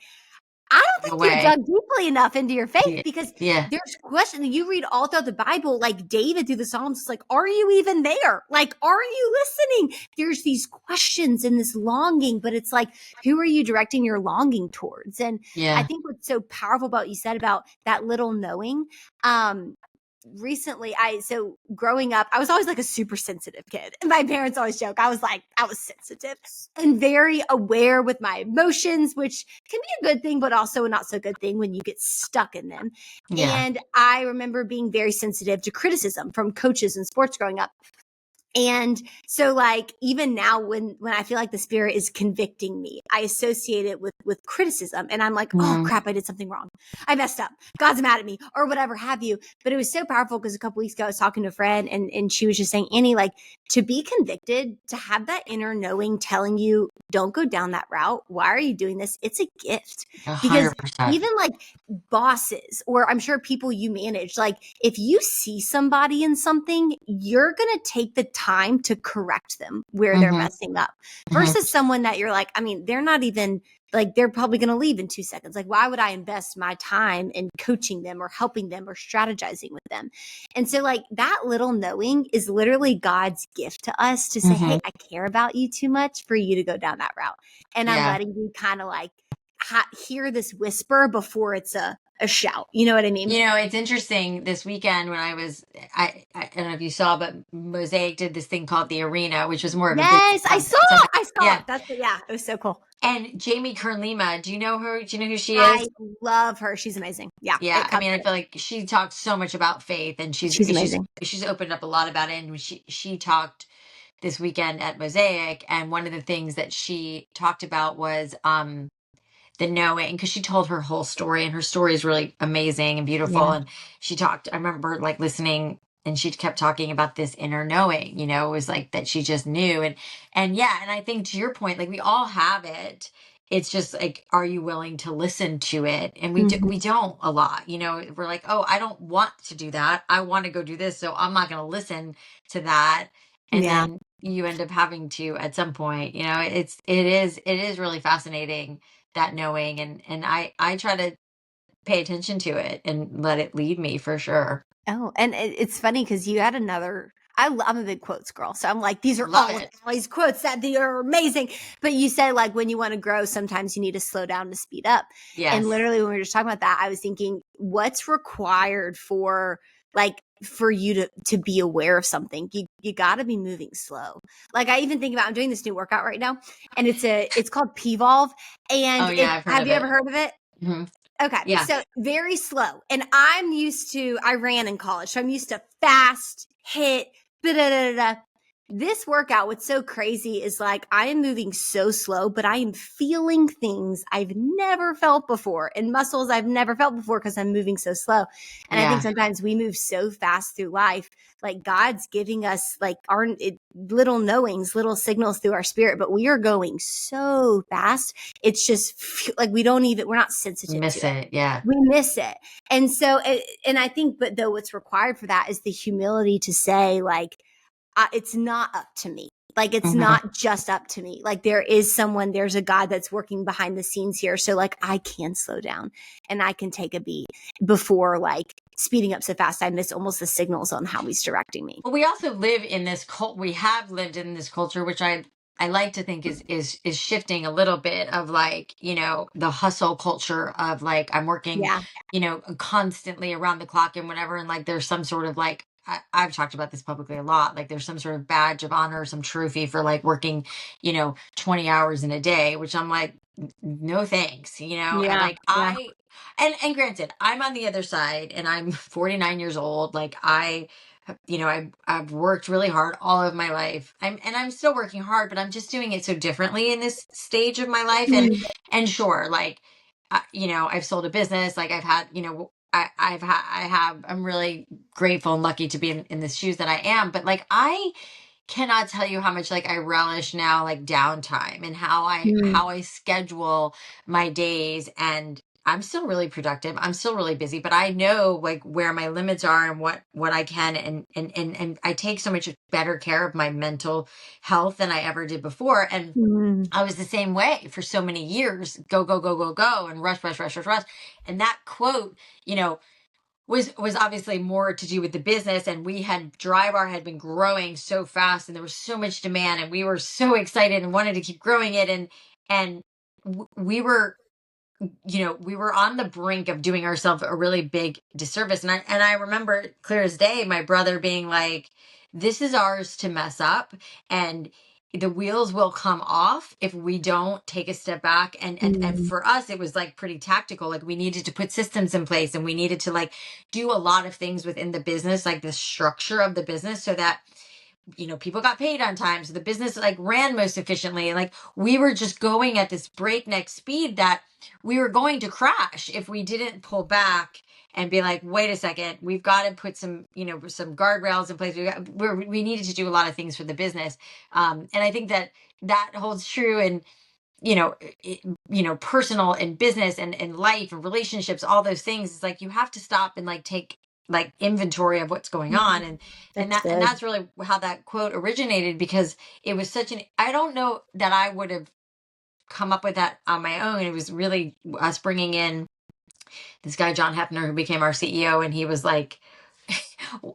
Speaker 2: I don't
Speaker 1: No
Speaker 2: think you've
Speaker 1: way.
Speaker 2: dug deeply enough into your faith,
Speaker 1: Yeah.
Speaker 2: because
Speaker 1: Yeah.
Speaker 2: there's questions you read all throughout the Bible, like David through the Psalms. It's like, are you even there? Like, are you listening? There's these questions and this longing, but it's like, who are you directing your longing towards? And I
Speaker 1: Yeah.
Speaker 2: think what's so powerful about what you said about that little knowing, recently so growing up, I was always like a super sensitive kid, and my parents always joke I was sensitive and very aware with my emotions, which can be a good thing but also a not so good thing when you get stuck in them.
Speaker 1: Yeah.
Speaker 2: And I remember being very sensitive to criticism from coaches in sports growing up. And so like even now when I feel like the Spirit is convicting me, I associate it with criticism, and I'm like, oh
Speaker 1: Mm,
Speaker 2: crap, I did something wrong. I messed up. God's mad at me or whatever have you. But it was so powerful because a couple weeks ago I was talking to a friend, and she was just saying, Annie, like, to be convicted, to have that inner knowing telling you, don't go down that route. Why are you doing this? It's a gift. Because
Speaker 1: 100%.
Speaker 2: even like bosses, or I'm sure people you manage, like if you see somebody in something, you're going to take the time to correct them where they're
Speaker 1: Hmm.
Speaker 2: messing up,
Speaker 1: Hmm.
Speaker 2: versus someone that you're like, I mean, they're not even like, they're probably going to leave in 2 seconds. Like, why would I invest my time in coaching them or helping them or strategizing with them? And so like that little knowing is literally God's gift to us to say,
Speaker 1: Hmm.
Speaker 2: hey, I care about you too much for you to go down that route. And I'm
Speaker 1: Yeah.
Speaker 2: letting you kind of like hear this whisper before it's a shout. You know what I mean?
Speaker 1: You know, it's interesting this weekend when I don't know if you saw, but Mosaic did this thing called the Arena, which was more of a business
Speaker 2: Yes, I saw.
Speaker 1: summit.
Speaker 2: I saw
Speaker 1: Yeah.
Speaker 2: it. Yeah, it was so cool.
Speaker 1: And Jamie Kern Lima, do you know her? Do you know who she is?
Speaker 2: I love her. She's amazing. Yeah,
Speaker 1: Yeah.
Speaker 2: it
Speaker 1: I
Speaker 2: covers
Speaker 1: mean, I
Speaker 2: it.
Speaker 1: feel like she talks so much about faith, and
Speaker 2: She's amazing.
Speaker 1: she's opened up a lot about it. And she talked this weekend at Mosaic, and one of the things that she talked about was the knowing, because she told her whole story, and her story is really amazing and beautiful.
Speaker 2: Yeah.
Speaker 1: And she talked, I remember like listening, and she kept talking about this inner knowing, you know, it was like that she just knew. And yeah, and I think to your point, like we all have it. It's just like, are you willing to listen to it? And
Speaker 2: Mhm.
Speaker 1: we don't a lot, you know, we're like, oh, I don't want to do that. I want to go do this. So I'm not going to listen to that. And
Speaker 2: Yeah.
Speaker 1: then you end up having to at some point, you know, it is really fascinating, that knowing, and I try to pay attention to it and let it lead me for sure.
Speaker 2: Oh, and it's funny because you had another. I'm a big quotes girl, so I'm like, these are
Speaker 1: Love
Speaker 2: all of
Speaker 1: it.
Speaker 2: Allie's quotes that they are amazing. But you said like when you want to grow, sometimes you need to slow down to speed up. And
Speaker 1: Yes.
Speaker 2: literally, when we were just talking about that, I was thinking, what's required for like for you to be aware of something? You got to be moving slow. Like I even think about, I'm doing this new workout right now, and it's called P-Volve,
Speaker 1: Oh
Speaker 2: and
Speaker 1: yeah,
Speaker 2: it
Speaker 1: I've heard
Speaker 2: have
Speaker 1: of
Speaker 2: you ever
Speaker 1: it.
Speaker 2: heard of it?
Speaker 1: Hmm.
Speaker 2: Okay,
Speaker 1: Yeah.
Speaker 2: so very slow. And I ran in college, so I'm used to fast, hit, da da da da. This workout, what's so crazy is like I am moving so slow, but I am feeling things I've never felt before and muscles I've never felt before because I'm moving so slow. And I think
Speaker 1: Yeah.
Speaker 2: sometimes we move so fast through life, like God's giving us like little knowings, little signals through our spirit, but we are going so fast. It's just like we're not sensitive to
Speaker 1: Miss
Speaker 2: it.
Speaker 1: it. Yeah.
Speaker 2: We miss it. And so, and I think, but though what's required for that is the humility to say, like, it's not up to me. Like, it's
Speaker 1: Hmm.
Speaker 2: not just up to me. Like, there's a God that's working behind the scenes here. So, like, I can slow down and I can take a beat before, like, speeding up so fast I miss almost the signals on how he's directing me.
Speaker 1: But we also live in this cult. We have lived in this culture, which I like to think is shifting a little bit of like, you know, the hustle culture of like I'm working,
Speaker 2: Yeah.
Speaker 1: you know, constantly around the clock and whatever. And like there's some sort of like I've talked about this publicly a lot. Like there's some sort of badge of honor, some trophy for like working, you know, 20 hours in a day, which I'm like, no thanks, you know, and
Speaker 2: Yeah.
Speaker 1: like
Speaker 2: Yeah.
Speaker 1: and granted, I'm on the other side and I'm 49 years old. Like you know, I've worked really hard all of my life. I'm still working hard, but I'm just doing it so differently in this stage of my life.
Speaker 2: Mm.
Speaker 1: And sure, like, you know, I've sold a business. Like I've had, you know, I'm really grateful and lucky to be in the shoes that I am. But like, I cannot tell you how much like I relish now like downtime and
Speaker 2: Mm.
Speaker 1: how I schedule my days, and I'm still really productive. I'm still really busy, but I know like where my limits are and what I can, and I take so much better care of my mental health than I ever did before. And
Speaker 2: Mm.
Speaker 1: I was the same way for so many years. Go, go, go, go, go, and rush, rush, rush, rush, rush. And that quote, you know, was obviously more to do with the business, and we had Drybar had been growing so fast and there was so much demand and we were so excited and wanted to keep growing it, and we were, you know, we were on the brink of doing ourselves a really big disservice. And I remember clear as day my brother being like, this is ours to mess up, and the wheels will come off if we don't take a step back. And
Speaker 2: Mm.
Speaker 1: for us it was like pretty tactical. Like we needed to put systems in place and we needed to like do a lot of things within the business, like the structure of the business, so that, you know, people got paid on time, so the business like ran most efficiently. Like we were just going at this breakneck speed that we were going to crash if we didn't pull back and be like, wait a second, we've got to put some, you know, some guardrails in place. We needed to do a lot of things for the business, and I think that that holds true in, you know, you know, personal and business and life and relationships, all those things. It's like you have to stop and like take like inventory of what's going on.
Speaker 2: Mm.
Speaker 1: And
Speaker 2: That's good.
Speaker 1: that's really how that quote originated, because it was such an, I don't know that I would have come up with that on my own. It was really us bringing in this guy John Hefner, who became our CEO, and he was like,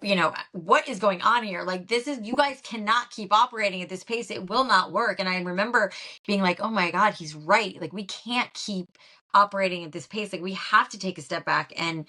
Speaker 1: you know, what is going on here? Like, this is, you guys cannot keep operating at this pace. It will not work. And I remember being like, oh my God, he's right. Like, we can't keep operating at this pace. Like, we have to take a step back and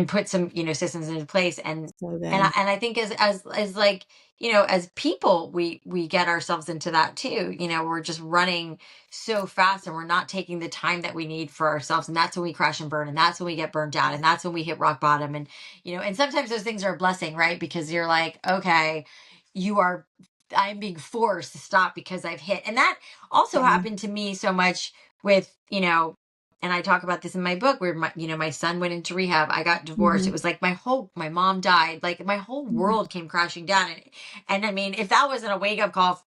Speaker 1: put some, you know, systems into place.
Speaker 2: So
Speaker 1: And
Speaker 2: good.
Speaker 1: I think as like, you know, as people, we get ourselves into that too. You know, we're just running so fast and we're not taking the time that we need for ourselves. And that's when we crash and burn. And that's when we get burned out. And that's when we hit rock bottom. And, you know, and sometimes those things are a blessing, right? Because you're like, okay, you are, I'm being forced to stop because I've hit. And that also
Speaker 2: Yeah.
Speaker 1: happened to me so much with, you know, and I talk about this in my book where my, you know, my son went into rehab. I got divorced.
Speaker 2: Mhm.
Speaker 1: It was like my mom died. Like my whole
Speaker 2: Mm.
Speaker 1: world came crashing down. And I mean, if that wasn't a wake up call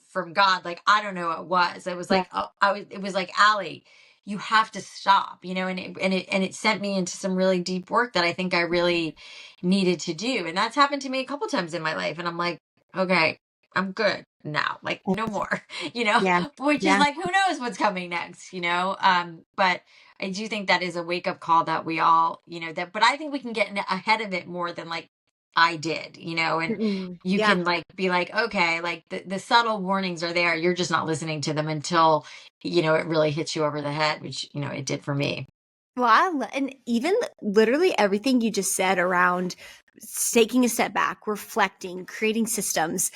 Speaker 1: from God, like I don't know what was. It was
Speaker 2: Yeah.
Speaker 1: like, oh, it was like, Allie, you have to stop, you know, and it sent me into some really deep work that I think I really needed to do. And that's happened to me a couple times in my life. And I'm like, okay, I'm good now, like no more, you know,
Speaker 2: Yeah.
Speaker 1: which is
Speaker 2: Yeah.
Speaker 1: like, who knows what's coming next, you know? But I do think that is a wake up call that we all, you know, that, but I think we can get ahead of it more than like I did, you know, and
Speaker 2: Mm-mm.
Speaker 1: you
Speaker 2: Yeah.
Speaker 1: can like be like, okay, like the subtle warnings are there. You're just not listening to them until, you know, it really hits you over the head, which, you know, it did for me.
Speaker 2: Well, and even literally everything you just said around taking a step back, reflecting, creating systems.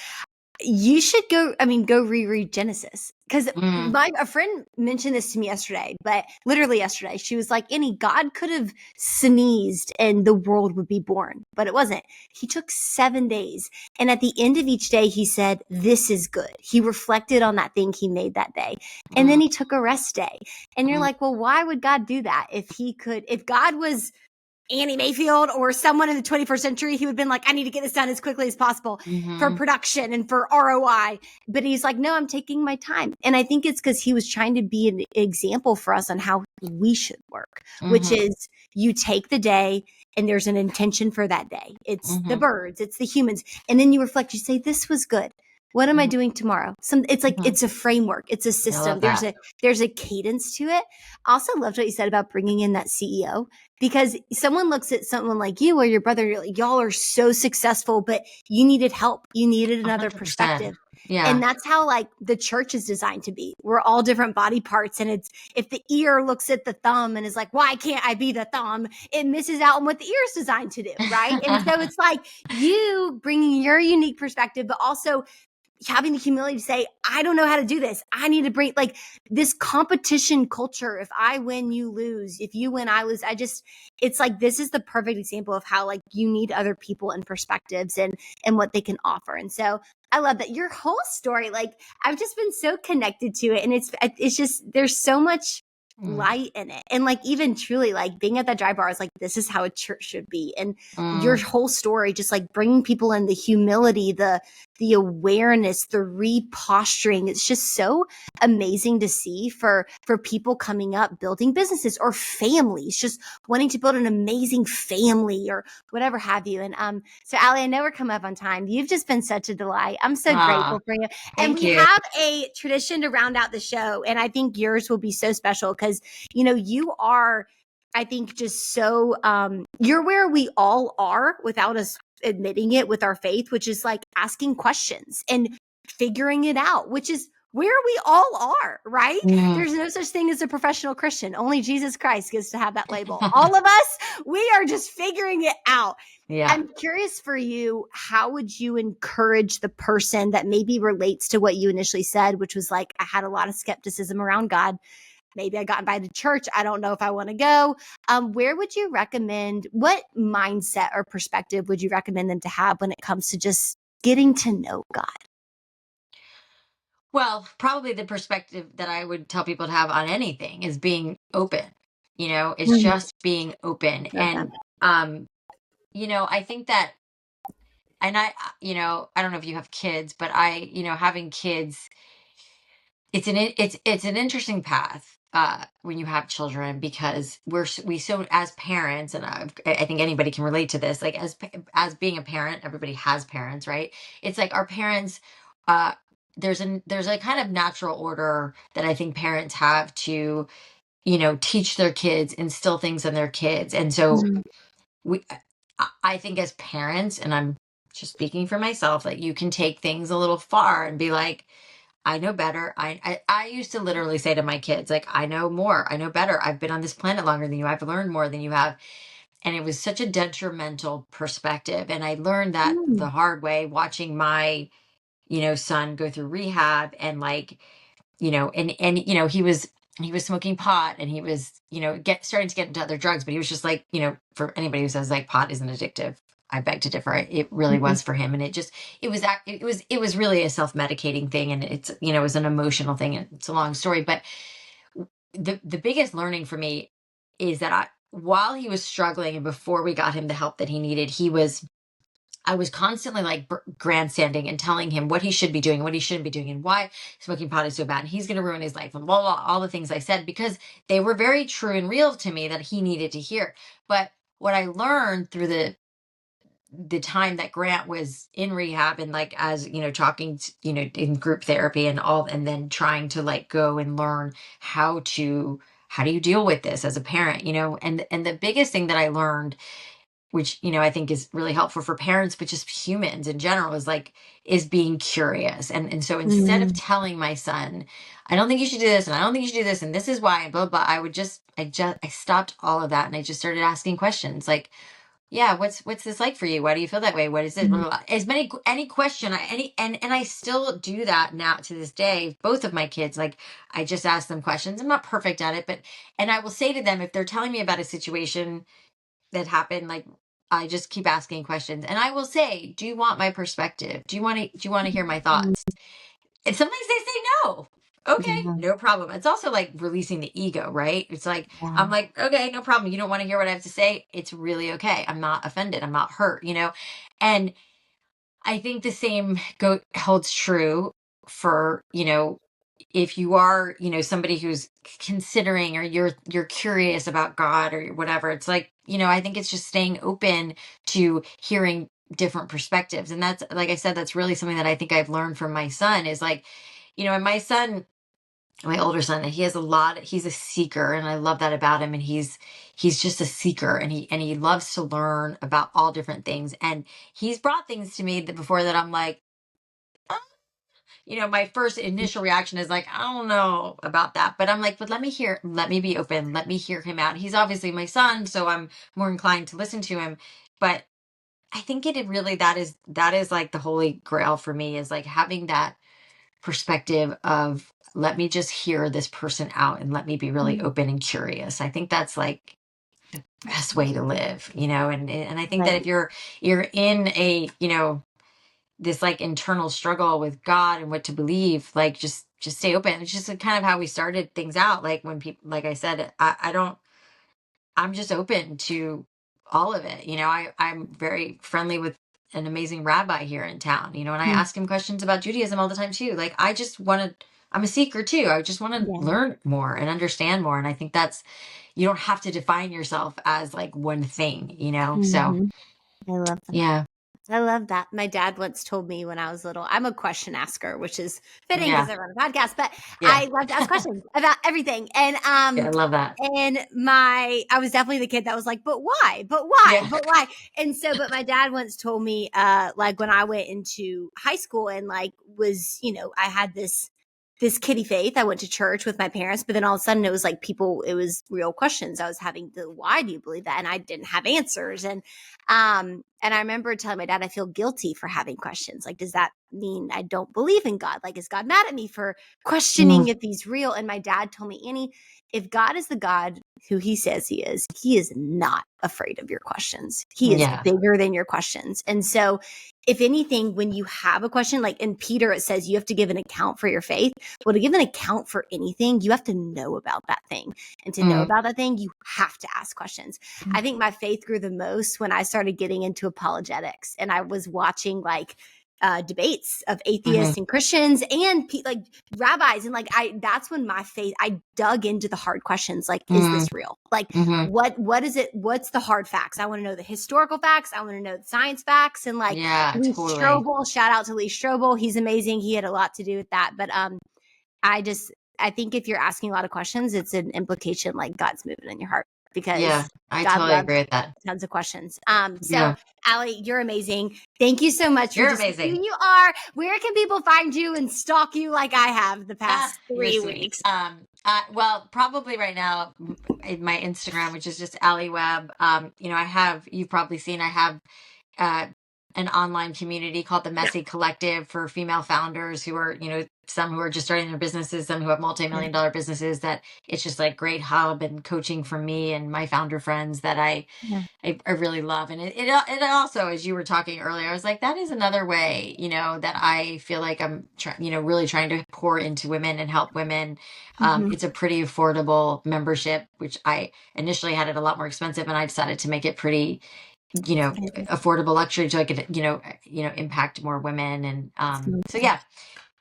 Speaker 2: You should go reread Genesis. Because
Speaker 1: Mm,
Speaker 2: a friend mentioned this to me yesterday, but literally yesterday, she was like, Annie, God could have sneezed and the world would be born, but it wasn't. He took 7 days. And at the end of each day, he said, this is good. He reflected on that thing he made that day. And then
Speaker 1: mm,
Speaker 2: he took a rest day. And you're
Speaker 1: mm,
Speaker 2: like, well, why would God do that? If God was Annie Mayfield or someone in the 21st century, he would have been like, I need to get this done as quickly as possible for
Speaker 1: mhm,
Speaker 2: production and for ROI. But he's like, no, I'm taking my time. And I think it's because he was trying to be an example for us on how we should work, which
Speaker 1: mhm,
Speaker 2: is you take the day and there's an intention for that day. It's the
Speaker 1: mhm,
Speaker 2: birds, it's the humans. And then you reflect, you say, this was good. What am I
Speaker 1: mhm,
Speaker 2: doing tomorrow? It's like,
Speaker 1: mhm.
Speaker 2: it's a framework. It's a
Speaker 1: I love
Speaker 2: system.
Speaker 1: that.
Speaker 2: There's a cadence to it. I also loved what you said about bringing in that CEO, because someone looks at someone like you or your brother, you're like, y'all are so successful, but you needed help. You needed
Speaker 1: A
Speaker 2: another
Speaker 1: hundred percent.
Speaker 2: perspective.
Speaker 1: Yeah.
Speaker 2: And that's how like the church is designed to be. We're all different body parts. And it's, if the ear looks at the thumb and is like, why can't I be the thumb? It misses out on what the ear is designed to do. Right. And so it's like you bringing your unique perspective, but also having the humility to say, I don't know how to do this. I need to bring like this competition culture. If I win, you lose. If you win, I lose. It's like, this is the perfect example of how like you need other people and perspectives and what they can offer. And so I love that your whole story, like I've just been so connected to it. And it's just, there's so much light in it. And like, even truly like being at that Drybar is like, this is how a church should be. And your whole story, just like bringing people in, the humility, the awareness, the reposturing. It's just so amazing to see for people coming up, building businesses or families, just wanting to build an amazing family or whatever have you. And so Alli, I know we're coming up on time. You've just been such a delight. I'm so grateful for you. And we have a tradition to round out the show. And I think yours will be so special because, you know, you are, I think, just so you're where we all are without us admitting it with our faith, which is like asking questions and figuring it out, which is where we all are, right? There's no such thing as a professional Christian. Only Jesus Christ gets to have that label. All of us, we are just figuring it out.
Speaker 1: Yeah.
Speaker 2: I'm curious for you, how would you encourage the person that maybe relates to what you initially said, which was like, I had a lot of skepticism around God. Maybe I got invited to church. I don't know if I want to go. Where would you recommend, what mindset or perspective would you recommend them to have when it comes to just getting to know God?
Speaker 1: Well, probably the perspective that I would tell people to have on anything is being open. You know, it's just being open. And, you know, I think that, and you know, I don't know if you have kids, but you know, having kids, it's an interesting path when you have children, because we so, as parents, and I think anybody can relate to this, like as being a parent, everybody has parents, right? It's like our parents, uh there's a kind of natural order that I think parents have to, you know, teach their kids, instill things in their kids. And so we I think as parents, and I'm just speaking for myself, like you can take things a little far and be like, I know better. I used to literally say to my kids, like, I know more. I know better. I've been on this planet longer than you. I've learned more than you have. And it was such a detrimental perspective. And I learned that the hard way, watching my, you know, son go through rehab, and like, you know, and you know, he was smoking pot, and he was, you know, starting to get into other drugs, but he was just like, you know, for anybody who says like pot isn't addictive, I beg to differ. It really was for him. And it was really a self-medicating thing. And it's, you know, it was an emotional thing, and it's a long story. But the biggest learning for me is that while he was struggling and before we got him the help that he needed, I was constantly like grandstanding and telling him what he should be doing, what he shouldn't be doing, and why smoking pot is so bad, and he's going to ruin his life, and blah, blah, all the things I said, because they were very true and real to me that he needed to hear. But what I learned through the time that Grant was in rehab, and like, as you know, talking to, you know, in group therapy and all, and then trying to like go and learn how do you deal with this as a parent, you know, and the biggest thing that I learned, which, you know, I think is really helpful for parents, but just humans in general, is being curious. And so instead of telling my son, I don't think you should do this, and I don't think you should do this, and this is why, and blah, blah, I stopped all of that. And I just started asking questions like, yeah, what's this like for you? Why do you feel that way? What is it? Blah, blah, blah. Any question, and I still do that now to this day. Both of my kids, like, I just ask them questions. I'm not perfect at it, but, and I will say to them, if they're telling me about a situation that happened, like, I just keep asking questions, and I will say, do you want my perspective? Do you want to hear my thoughts? And sometimes they say no. Okay, no problem. It's also like releasing the ego, right? It's like, I'm like, okay, no problem. You don't want to hear what I have to say? It's really okay. I'm not offended. I'm not hurt, you know? And I think the same holds true for, you know, if you are, you know, somebody who's considering, or you're curious about God or whatever, it's like, you know, I think it's just staying open to hearing different perspectives. And that's, like I said, that's really something that I think I've learned from my son, is like, you know, and my older son, he's a seeker, and I love that about him. And he's just a seeker, and he loves to learn about all different things. And he's brought things to me that before that I'm like, my first initial reaction is like, I don't know about that. But I'm like, but let me be open. Let me hear him out. He's obviously my son, so I'm more inclined to listen to him. But I think that is like the holy grail for me, is like having that perspective of, let me just hear this person out and let me be really open and curious. I think that's like the best way to live, and I think that if
Speaker 2: Right.
Speaker 1: you're in a, this like internal struggle with God and what to believe, like just stay open. It's just like kind of how we started things out. Like when people, like I said, I'm just open to all of it. I'm very friendly with an amazing rabbi here in town, and I
Speaker 2: Mm.
Speaker 1: ask him questions about Judaism all the time too. Like I just want to, I'm a seeker too. I just want to
Speaker 2: Yeah.
Speaker 1: learn more and understand more. And I think you don't have to define yourself as like one thing. So
Speaker 2: I love that.
Speaker 1: yeah.
Speaker 2: I love that. My dad once told me when I was little, I'm a question asker, which is fitting because
Speaker 1: Yeah.
Speaker 2: I run a podcast, but
Speaker 1: Yeah.
Speaker 2: I love to ask questions about everything.
Speaker 1: Yeah. I love that.
Speaker 2: And I was definitely the kid that was like, but why? But why?
Speaker 1: Yeah.
Speaker 2: But why? And so, but my dad once told me, like when I went into high school and like was, I had this kiddie faith. I went to church with my parents, but then all of a sudden it was like it was real questions. I was having why do you believe that? And I didn't have answers. And I remember telling my dad, I feel guilty for having questions. Like, does that mean I don't believe in God? Like, is God mad at me for questioning
Speaker 1: Mm,
Speaker 2: if he's real? And my dad told me, Annie, if God is the God who he says he is not afraid of your questions. He is
Speaker 1: yeah.
Speaker 2: bigger than your questions. And so if anything, when you have a question, like in Peter, it says you have to give an account for your faith. Well, to give an account for anything, you have to know about that thing. And to know
Speaker 1: Mm,
Speaker 2: about that thing, you have to ask questions. I think my faith grew the most when I started getting into apologetics and I was watching like debates of
Speaker 1: mm-hmm,
Speaker 2: atheists and Christians and like rabbis. And like, that's when I dug into the hard questions. Like, is
Speaker 1: mm,
Speaker 2: this real? Like,
Speaker 1: mm-hmm.
Speaker 2: what is it? What's the hard facts? I want to know the historical facts. I want to know the science facts. And like
Speaker 1: Yeah,
Speaker 2: Lee
Speaker 1: totally.
Speaker 2: Strobel, shout out to Lee Strobel. He's amazing. He had a lot to do with that. But, I just, I think if you're asking a lot of questions, it's an implication like God's moving in your heart because
Speaker 1: Yeah, I
Speaker 2: God
Speaker 1: totally
Speaker 2: loves
Speaker 1: agree with that.
Speaker 2: tons of questions. So
Speaker 1: Yeah.
Speaker 2: Alli, you're amazing. Thank you so much for
Speaker 1: You're
Speaker 2: just who
Speaker 1: amazing.
Speaker 2: you are. Where can people find you and stalk you like I have the
Speaker 1: Ah,
Speaker 2: past
Speaker 1: you're
Speaker 2: 3
Speaker 1: sweet.
Speaker 2: weeks?
Speaker 1: Well, probably right now, in my Instagram, which is just Alli Webb. You've probably seen, I have uh, an online community called the
Speaker 2: Yeah.
Speaker 1: Messy Collective for female founders who are, some who are just starting their businesses, some who have multi-million dollar businesses, that it's just like great hub and coaching for me and my founder friends that
Speaker 2: Yeah.
Speaker 1: I really love. And it also, as you were talking earlier, I was like, that is another way, that I feel like I'm really trying to pour into women and help women.
Speaker 2: Mhm.
Speaker 1: It's a pretty affordable membership, which I initially had it a lot more expensive, and I decided to make it pretty, affordable luxury, so I could, impact more women. And so yeah,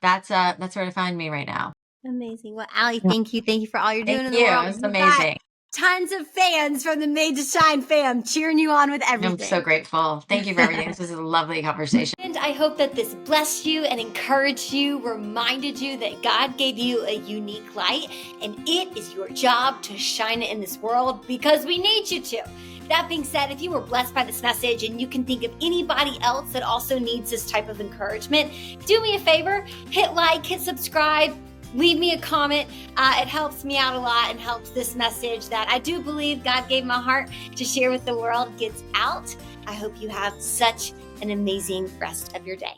Speaker 1: that's where to find me right now.
Speaker 2: Amazing. Well, Alli,
Speaker 1: Yeah.
Speaker 2: thank you. Thank you for all you're
Speaker 1: Thank
Speaker 2: doing in the
Speaker 1: you. It
Speaker 2: world.
Speaker 1: was
Speaker 2: You've got
Speaker 1: amazing.
Speaker 2: tons of fans from the Made to Shine fam cheering you on with
Speaker 1: I'm so
Speaker 2: everything.
Speaker 1: grateful. Thank you for everything. This was a lovely conversation.
Speaker 2: And I hope that this blessed you and encouraged you, reminded you that God gave you a unique light, and it is your job to shine it in this world because we need you to. That being said, if you were blessed by this message and you can think of anybody else that also needs this type of encouragement, do me a favor, hit like, hit subscribe, leave me a comment. It helps me out a lot and helps this message that I do believe God gave my heart to share with the world gets out. I hope you have such an amazing rest of your day.